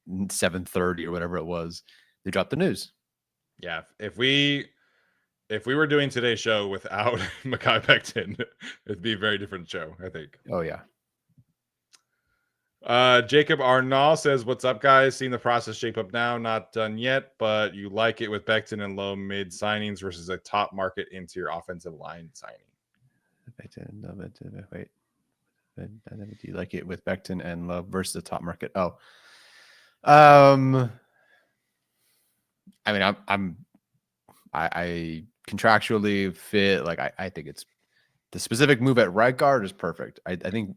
7:30 or whatever it was, they dropped the news. Yeah, if we were doing today's show without Mikai Becton, it'd be a very different show, I think. Oh, yeah. Jacob Arnault says, what's up, guys? Seeing the process shape up now. Not done yet, but you like it with Becton and low mid signings versus a top market interior offensive line signing. Wait. Do you like it with Becton and Love versus the top market? Oh. I mean, I contractually fit. Like, I think it's the specific move at right guard is perfect. I think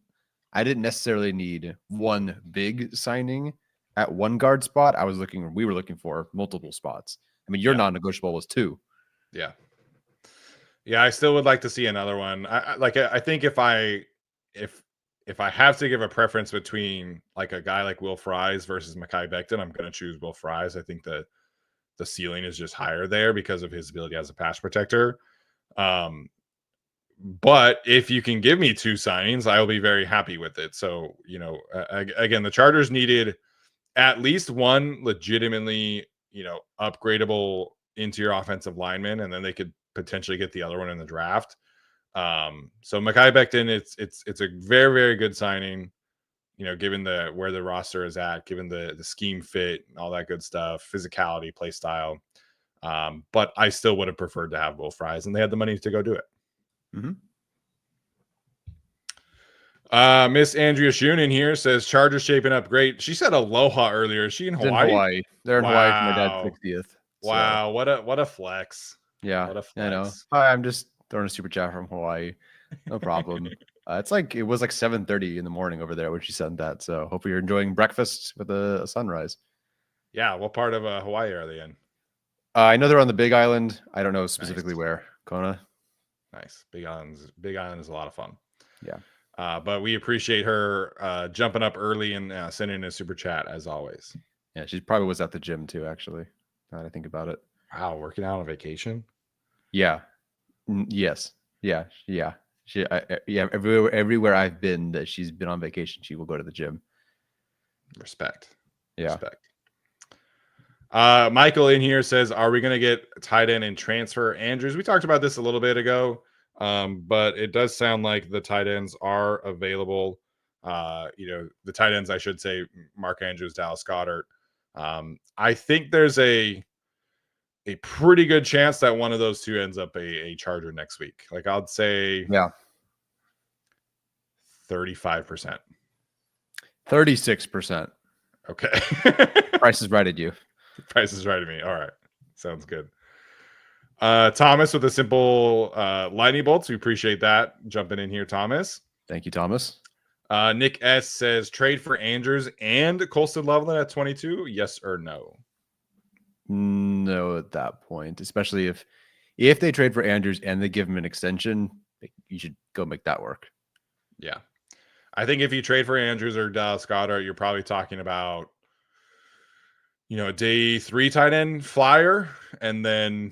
I didn't necessarily need one big signing at one guard spot. We were looking for multiple spots. I mean, your non-negotiable was 2. Yeah. Yeah, I still would like to see another one. I think if I have to give a preference between like a guy like Will Fries versus Mikai Becton, I'm going to choose Will Fries. I think the ceiling is just higher there because of his ability as a pass protector. But if you can give me 2 signings, I will be very happy with it. So, again, the Chargers needed at least one legitimately, upgradable interior offensive lineman, and then they could potentially get the other one in the draft. So Mikai Becton, it's a very, very good signing, given where the roster is at, given the scheme fit and all that good stuff, physicality, play style. But I still would have preferred to have Will Fries, and they had the money to go do it. Miss Andrea Shunin here says Chargers shaping up great. She said aloha earlier. Is she in Hawaii? They're in Hawaii for my dad's 60th. Wow, what a flex. Yeah, what a flex. I know. I'm just throwing a super chat from Hawaii. No problem. It was like 7:30 in the morning over there when she sent that. So hopefully you're enjoying breakfast with a sunrise. Yeah, what part of Hawaii are they in? I know they're on the Big Island. I don't know specifically where. Kona. Nice. Big Island is a lot of fun. Yeah. But we appreciate her jumping up early and sending a super chat as always. Yeah, she probably was at the gym too, actually. Now that I think about it. Wow, working out on vacation? Yeah. Yes. Yeah. Everywhere I've been that she's been on vacation, she will go to the gym. Respect. Yeah. Respect. Michael in here says, are we going to get tight end and transfer Andrews? We talked about this a little bit ago, but it does sound like the tight ends are available. The tight ends, I should say, Mark Andrews, Dallas Goedert. I think there's a pretty good chance that one of those two ends up a Charger next week. Like I'd say 35%. 36%. Okay. Price is right at you. Price is right at me. All right. Sounds good. Thomas with a simple lightning bolts. We appreciate that. Jumping in here, Thomas. Thank you, Thomas. Nick S says trade for Andrews and Colston Loveland at 22. Yes or no? No, at that point, especially if they trade for Andrews and they give him an extension, you should go make that work. Yeah. I think if you trade for Andrews or Dallas Goedert, you're probably talking about, a day 3 tight end flyer. And then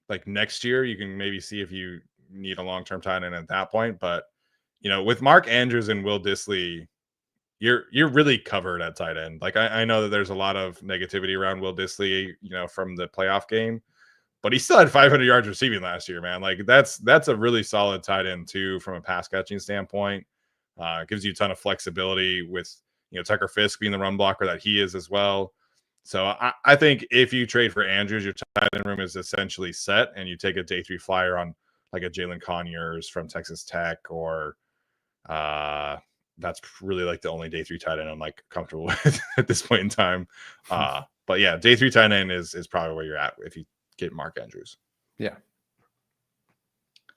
like next year, you can maybe see if you need a long-term tight end at that point. But, with Mark Andrews and Will Dissly, you're really covered at tight end. Like I know that there's a lot of negativity around Will Dissly, from the playoff game, but he still had 500 yards receiving last year, man. Like that's a really solid tight end too, from a pass catching standpoint. Gives you a ton of flexibility with, Tucker Fisk being the run blocker that he is as well. So I think if you trade for Andrews, your tight end room is essentially set, and you take a day 3 flyer on like a Jalen Conyers from Texas Tech, or that's really like the only day 3 tight end I'm like comfortable with at this point in time. But yeah, day 3 tight end is probably where you're at if you get Mark Andrews. Yeah.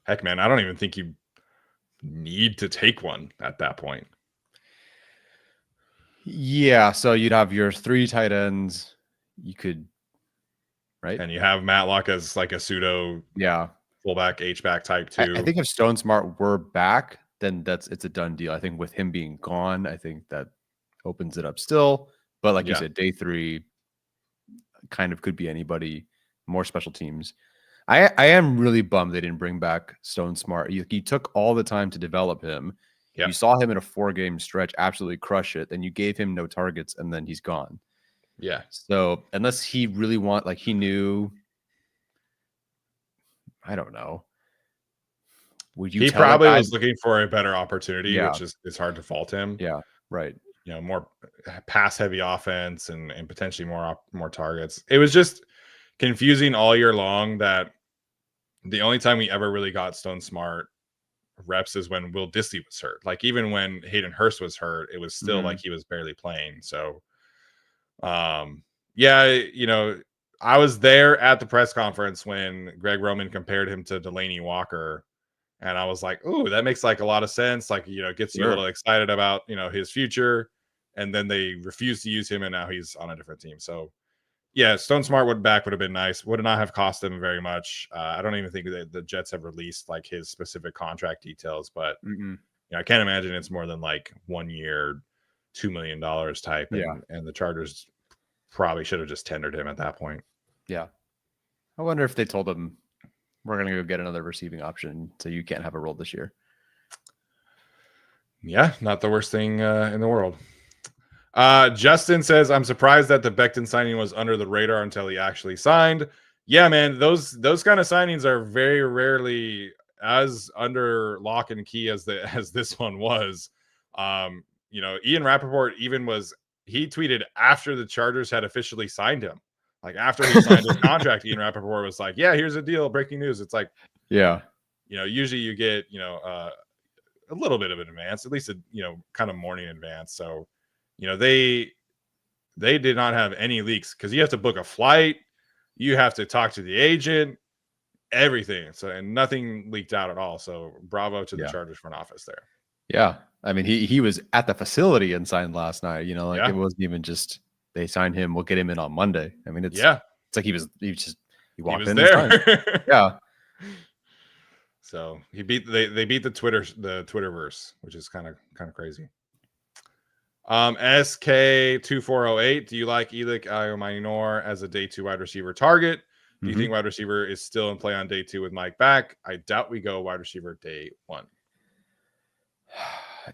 Heck, man, I don't even think you need to take one at that point. Yeah, so you'd have your 3 tight ends. You could, right? And you have Matlock as like a pseudo fullback, H-back type too. I think if Stone Smart were back, then it's a done deal. I think with him being gone, I think that opens it up still. But like you said, day 3 kind of could be anybody, more special teams. I am really bummed they didn't bring back Stone Smart. He took all the time to develop him. You saw him in a 4-game stretch absolutely crush it. Then you gave him no targets, and then he's gone. Yeah. So unless he really he knew, I don't know. He probably was looking for a better opportunity, which is it's hard to fault him. Yeah, right. More pass heavy offense and potentially more targets. It was just confusing all year long that the only time we ever really got Stone Smart reps is when Will Dissly was hurt. Like even when Hayden Hurst was hurt, it was still like he was barely playing. So I was there at the press conference when Greg Roman compared him to Delaney Walker, and I was like, "Ooh, that makes like a lot of sense." Like, gets you a little excited about, his future. And then they refused to use him, and now he's on a different team. So yeah, Stone Smart would have been nice. Would not have cost them very much. I don't even think that the Jets have released like his specific contract details, but I can't imagine it's more than like 1 year, $2 million type. And the Chargers probably should have just tendered him at that point. Yeah. I wonder if they told him, we're going to go get another receiving option, so you can't have a role this year. Yeah, not the worst thing in the world. Justin says, I'm surprised that the Becton signing was under the radar until he actually signed. Yeah, man, those kind of signings are very rarely as under lock and key as this one was. Ian Rappaport he tweeted after the Chargers had officially signed him. Like after he signed his contract, Ian Rappaport was like, yeah, here's a deal, breaking news. It's like, usually you get, a little bit of an advance, at least kind of morning advance. So, they did not have any leaks because you have to book a flight, you have to talk to the agent, everything. So, and nothing leaked out at all. So, bravo to the Chargers front office there. Yeah, I mean, he was at the facility and signed last night. It wasn't even just they signed him. We'll get him in on Monday. I mean, it's like he walked in there. Yeah. So they beat the Twitterverse, which is kind of crazy. SK2408, do you like Elik Ayominor as a day 2 wide receiver target? Do you think wide receiver is still in play on day 2 with Mike back? I doubt we go wide receiver day 1.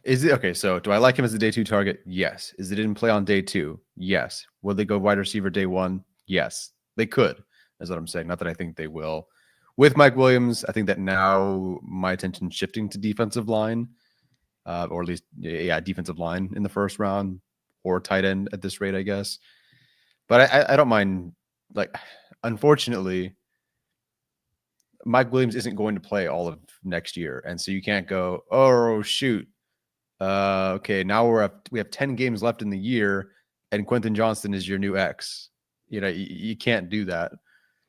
Is it okay? So do I like him as a day 2 target? Yes. Is it in play on day 2? Yes. Will they go wide receiver day 1? Yes. They could, is what I'm saying. Not that I think they will. With Mike Williams, I think that now my attention shifting to defensive line, or at least, yeah, defensive line in the first round, or tight end at this rate, I guess. But I don't mind. Like, unfortunately, Mike Williams isn't going to play all of next year, and so you can't go, oh shoot, okay, now we have 10 games left in the year, and Quentin Johnston is your new X. You can't do that.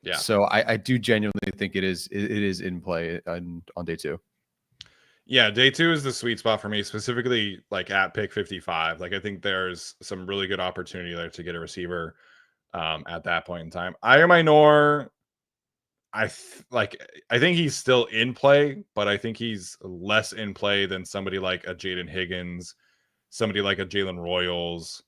Yeah. So I do genuinely think it is in play on day 2. Yeah, day 2 is the sweet spot for me, specifically like at pick 55. Like I think there's some really good opportunity there to get a receiver at that point in time. Minor, I think he's still in play, but I think he's less in play than somebody like a Jaden Higgins, somebody like a Jalen Royals.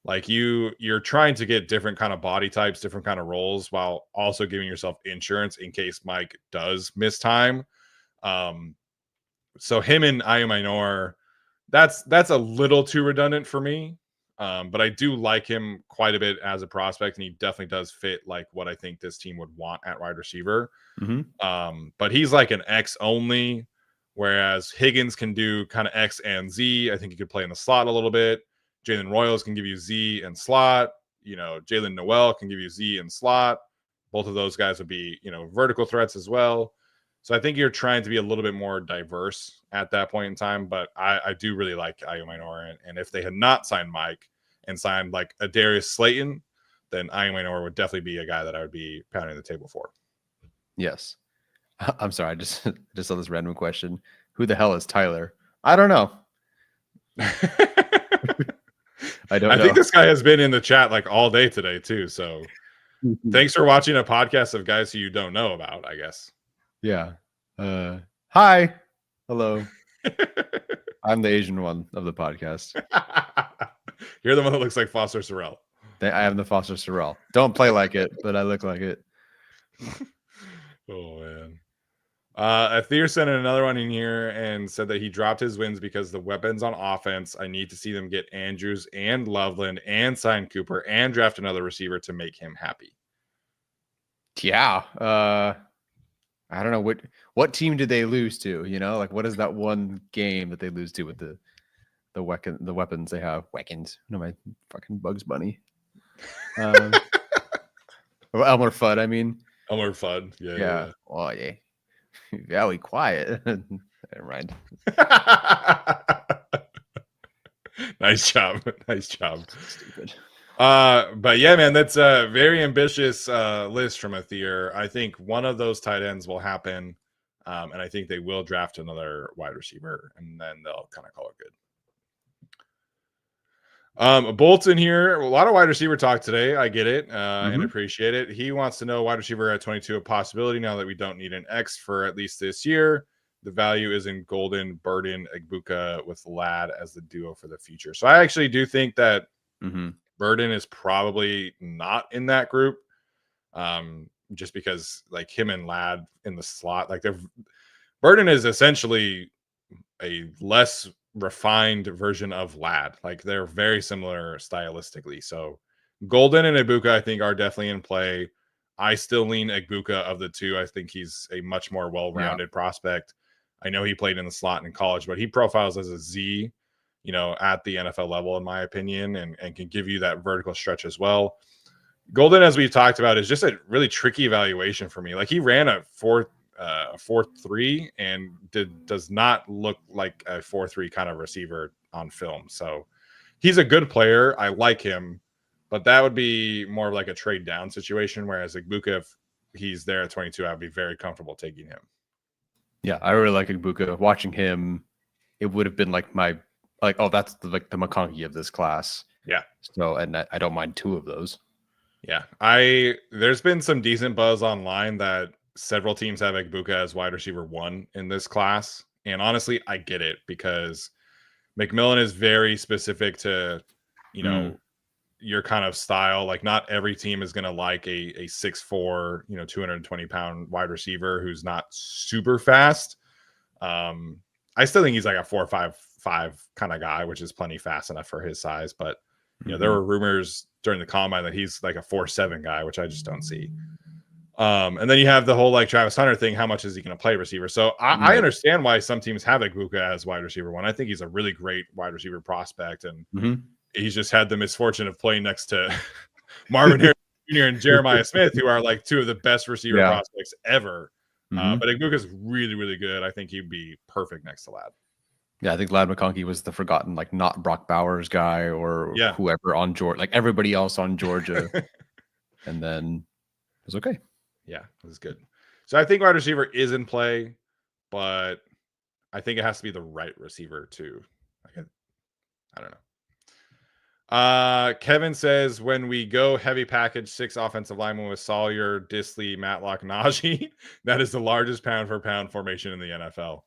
Like you're trying to get different kind of body types, different kind of roles, while also giving yourself insurance in case Mike does miss time. So him and Minor, that's a little too redundant for me. But I do like him quite a bit as a prospect, and he definitely does fit like what I think this team would want at wide receiver. But he's like an X only, whereas Higgins can do kind of X and Z. I think he could play in the slot a little bit. Jalen Royals can give you Z and slot. Jalen Noel can give you Z and slot. Both of those guys would be, vertical threats as well. So I think you're trying to be a little bit more diverse at that point in time. But I do really like Minor. And if they had not signed Mike and signed like a Darius Slayton, then Minor would definitely be a guy that I would be pounding the table for. Yes. I'm sorry. I just saw this random question. Who the hell is Tyler? I don't know. I think this guy has been in the chat like all day today too. So thanks for watching a podcast of guys who you don't know about, I guess. Yeah. Hi. Hello. I'm the Asian one of the podcast. You're the one that looks like Foster Sorrell. I am the Foster Sorrell. Don't play like it, but I look like it. Oh man. Athir sent another one in here and said that he dropped his wins because the weapons on offense. I need to see them get Andrews and Loveland and sign Cooper and draft another receiver to make him happy. Yeah. I don't know what team did they lose to? Like what is that one game that they lose to with the weapons they have? Weapons. No, my fucking Bugs Bunny. Or Elmer Fudd. I mean. Elmer Fudd. Yeah. Oh yeah. Very quiet. Never mind. Nice job. Stupid. But yeah, man, that's a very ambitious list from Athir. I think one of those tight ends will happen, and I think they will draft another wide receiver, and then they'll kind of call it good. Bolt's in here. A lot of wide receiver talk today. I get it and appreciate it. He wants to know wide receiver at 22 a possibility now that we don't need an X for at least this year. The value is in Golden, Burden, Egbuka with Ladd as the duo for the future. So I actually do think that Burden is probably not in that group, just because like him and Ladd in the slot, like Burden is essentially a less refined version of Ladd. Like they're very similar stylistically. So Golden and Egbuka, I think, are definitely in play. I still lean Egbuka of the two. I think he's a much more well-rounded prospect. I know he played in the slot in college, but he profiles as a Z, at the NFL level, in my opinion, and can give you that vertical stretch as well. Golden, as we've talked about, is just a really tricky evaluation for me. Like he ran a 4.3 and does not look like a 4.3 kind of receiver on film. So he's a good player. I like him, but that would be more of like a trade down situation. Whereas Egbuka, if he's there at 22, I'd be very comfortable taking him. Yeah, I really like Egbuka. Watching him, it would have been like that's the McConkey of this class. Yeah. So, and I don't mind two of those. Yeah, there's been some decent buzz online that several teams have Egbuka as wide receiver 1 in this class. And honestly, I get it because McMillan is very specific to, your kind of style. Like not every team is going to like a 6'4", 220-pound wide receiver who's not super fast. I I still think he's like a 4.55 kind of guy, which is plenty fast enough for his size. But there were rumors during the combine that he's like a 4.7 guy, which I just don't see. And then you have the whole like Travis Hunter thing. How much is he going to play receiver? So I understand why some teams have Egbuka as wide receiver one. I think he's a really great wide receiver prospect, and he's just had the misfortune of playing next to Marvin Harrison Jr. and Jeremiah Smith, who are like two of the best receiver prospects ever. But Egbuka's really, really good. I think he'd be perfect next to Ladd. Yeah, I think Ladd McConkey was the forgotten, like not Brock Bowers guy or whoever on Georgia, like everybody else on Georgia. And then it was okay. Yeah, it was good. So I think wide receiver is in play, but I think it has to be the right receiver too. I don't know. Kevin says when we go heavy package 6 offensive linemen with Sawyer, Disley, Matlock, Najee, that is the largest pound for pound formation in the NFL.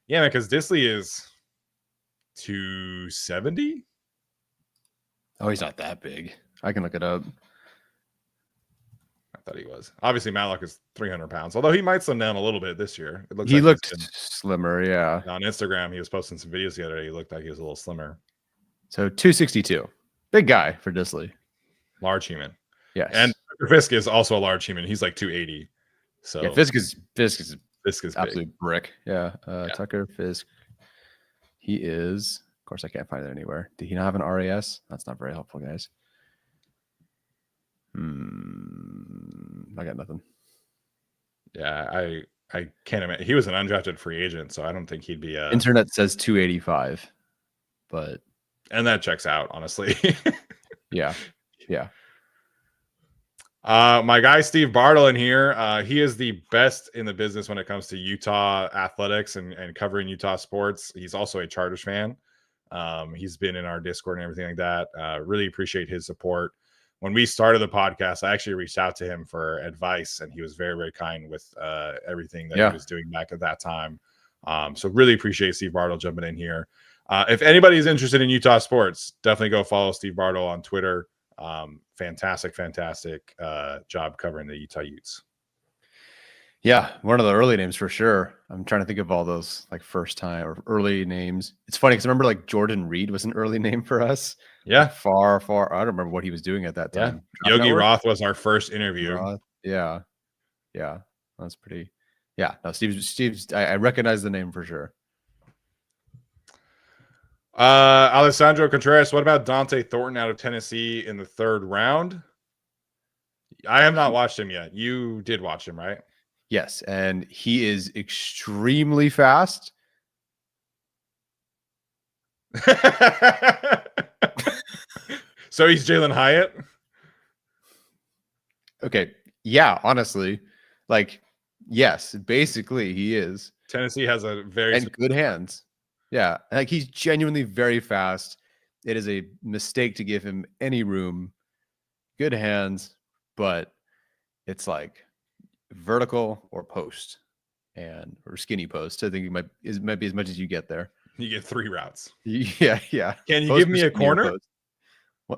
Yeah, because Disley is 270. Oh, he's not that big. I can look it up. I thought he was. Obviously, Matlock is 300 pounds, although he might slim down a little bit this year. It looks he like looked slimmer, yeah. On Instagram, he was posting some videos the other day. He looked like he was a little slimmer. So 262. Big guy for Disley. Large human. Yes. And Fisk is also a large human. He's like 280. So yeah, Fisk is absolute big. brick. Yeah. Tucker Fisk. He is, of course, I can't find it anywhere. Did he not have an RAS? That's not very helpful, guys. I got nothing. Yeah, I can't imagine. He was an undrafted free agent, so I don't think he'd be Internet says 285, but and that checks out, honestly. Yeah. My guy Steve Bartle in here. He is the best in the business when it comes to Utah athletics and covering Utah sports. He's also a Chargers fan. He's been in our Discord and everything like that. Really appreciate his support. When we started the podcast, I actually reached out to him for advice, and he was very, very kind with everything that he was doing back at that time. So really appreciate Steve Bartle jumping in here. If anybody's interested in Utah sports, definitely go follow Steve Bartle on Twitter. Fantastic job covering the Utah Utes. Yeah, one of the early names for sure. I'm trying to think of all those like first time or early names. It's funny because I remember like Jordan Reed was an early name for us. Yeah, far. I don't remember what he was doing at that time. Yeah. Yogi Roth was our first interview. Yeah, that's pretty. Yeah, no, Steve's. I recognize the name for sure. Alessandro Contreras. What about Dante Thornton out of Tennessee in the 3rd round? I have not watched him yet. You did watch him, right? Yes, and he is extremely fast. So he's Jalen Hyatt? Okay. Yeah, honestly. Like, yes, basically he is. Tennessee has a very good hands. Yeah. Like he's genuinely very fast. It is a mistake to give him any room. Good hands, but it's like vertical or post or skinny post. I think it might be as much as you get there. You get 3 routes. Yeah. Can you give me a corner? No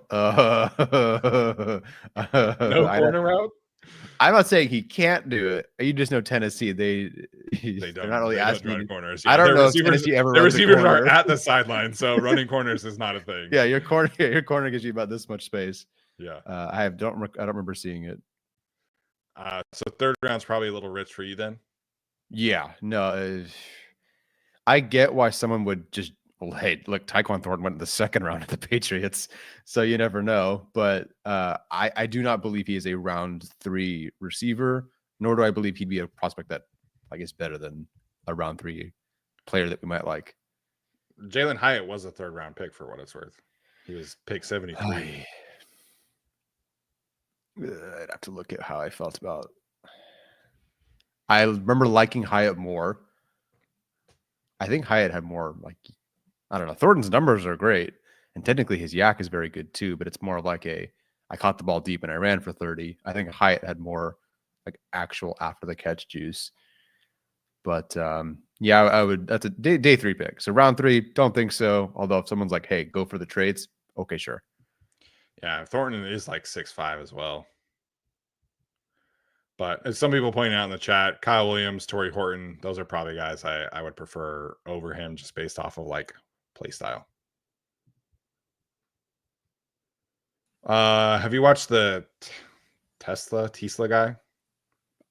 corner route? I'm not saying he can't do it. You just know Tennessee. They're not really asking corners. Yeah, I don't know if Tennessee ever. The receivers are at the sideline, so running corners is not a thing. Yeah, your corner gives you about this much space. Yeah, I don't remember seeing it. So 3rd round's probably a little rich for you then. Yeah, no, I get why someone would just. Well, hey, look, Tyquan Thornton went in the 2nd round of the Patriots, so you never know. But I do not believe he is a round 3 receiver, nor do I believe he'd be a prospect that I guess better than a round 3 player that we might like. Jalen Hyatt was a 3rd round pick for what it's worth. He was pick 73. I'd have to look at how I felt about. I remember liking Hyatt more. I think Hyatt had more like. I don't know. Thornton's numbers are great, and technically his yak is very good too. But it's more like I caught the ball deep and I ran for 30. I think Hyatt had more like actual after the catch juice. But yeah, I would. That's a day 3 pick. So round 3, don't think so. Although if someone's like, "Hey, go for the traits," okay, sure. Yeah, Thornton is like 6'5" as well. But as some people pointing out in the chat, Kyle Williams, Torrey Horton, those are probably guys I would prefer over him just based off of like play style. Have you watched the Tesla guy?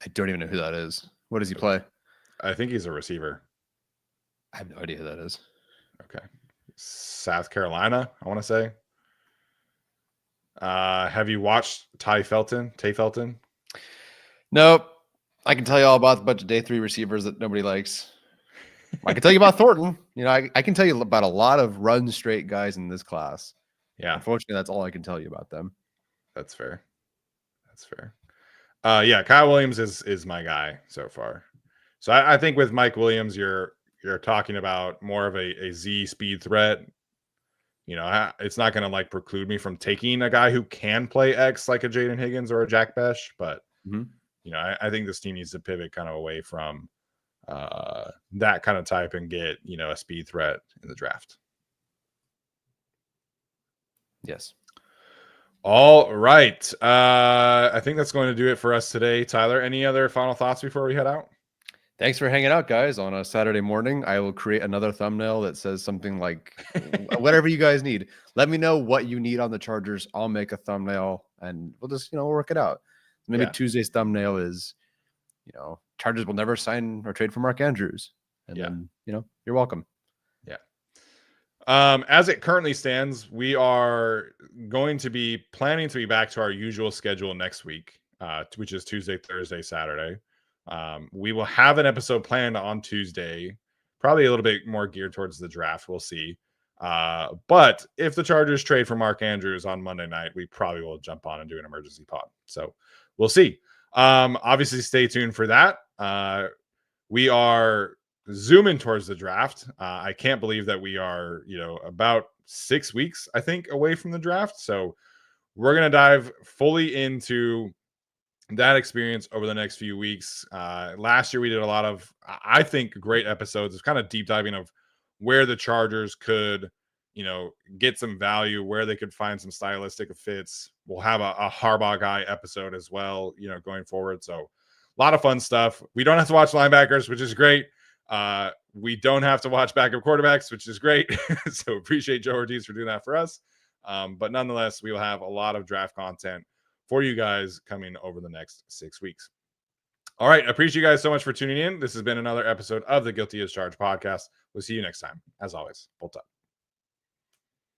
I don't even know who that is. What does he play? I think he's a receiver. I have no idea who that is. Okay. South Carolina, I want to say. Have you watched Tay Felton? Nope. I can tell you all about a bunch of day 3 receivers that nobody likes. I can tell you about Thornton. You know, I can tell you about a lot of run straight guys in this class. Yeah. Unfortunately, that's all I can tell you about them. That's fair. Yeah, Kyle Williams is my guy so far. So I think with Mike Williams, you're talking about more of a Z speed threat. You know, it's not going to like preclude me from taking a guy who can play X like a Jaden Higgins or a Jack Besh, but you know, I think this team needs to pivot kind of away from that kind of type and get, you know, a speed threat in the draft. Yes. All right. I think that's going to do it for us today. Tyler, any other final thoughts before we head out? Thanks for hanging out, guys. On a Saturday morning, I will create another thumbnail that says something like whatever you guys need. Let me know what you need on the Chargers. I'll make a thumbnail and we'll just, you know, work it out. Maybe Tuesday's thumbnail is, you know, Chargers will never sign or trade for Mark Andrews. And then, you know, you're welcome. Yeah. As it currently stands, we are going to be planning to be back to our usual schedule next week, which is Tuesday, Thursday, Saturday. We will have an episode planned on Tuesday, probably a little bit more geared towards the draft. We'll see. But if the Chargers trade for Mark Andrews on Monday night, we probably will jump on and do an emergency pod. So we'll see. Obviously, stay tuned for that. We are zooming towards the draft. I can't believe that we are, you know, about 6 weeks, I think, away from the draft. So we're going to dive fully into that experience over the next few weeks. Last year, we did a lot of, I think, great episodes of kind of deep diving of where the Chargers could, you know, get some value, where they could find some stylistic fits. We'll have a Harbaugh guy episode as well, you know, going forward. So a lot of fun stuff. We don't have to watch linebackers, which is great. We don't have to watch backup quarterbacks, which is great. So appreciate Joe Ortiz for doing that for us. But nonetheless, we will have a lot of draft content for you guys coming over the next 6 weeks. All right. Appreciate you guys so much for tuning in. This has been another episode of the Guilty as Charged podcast. We'll see you next time. As always, bolt up.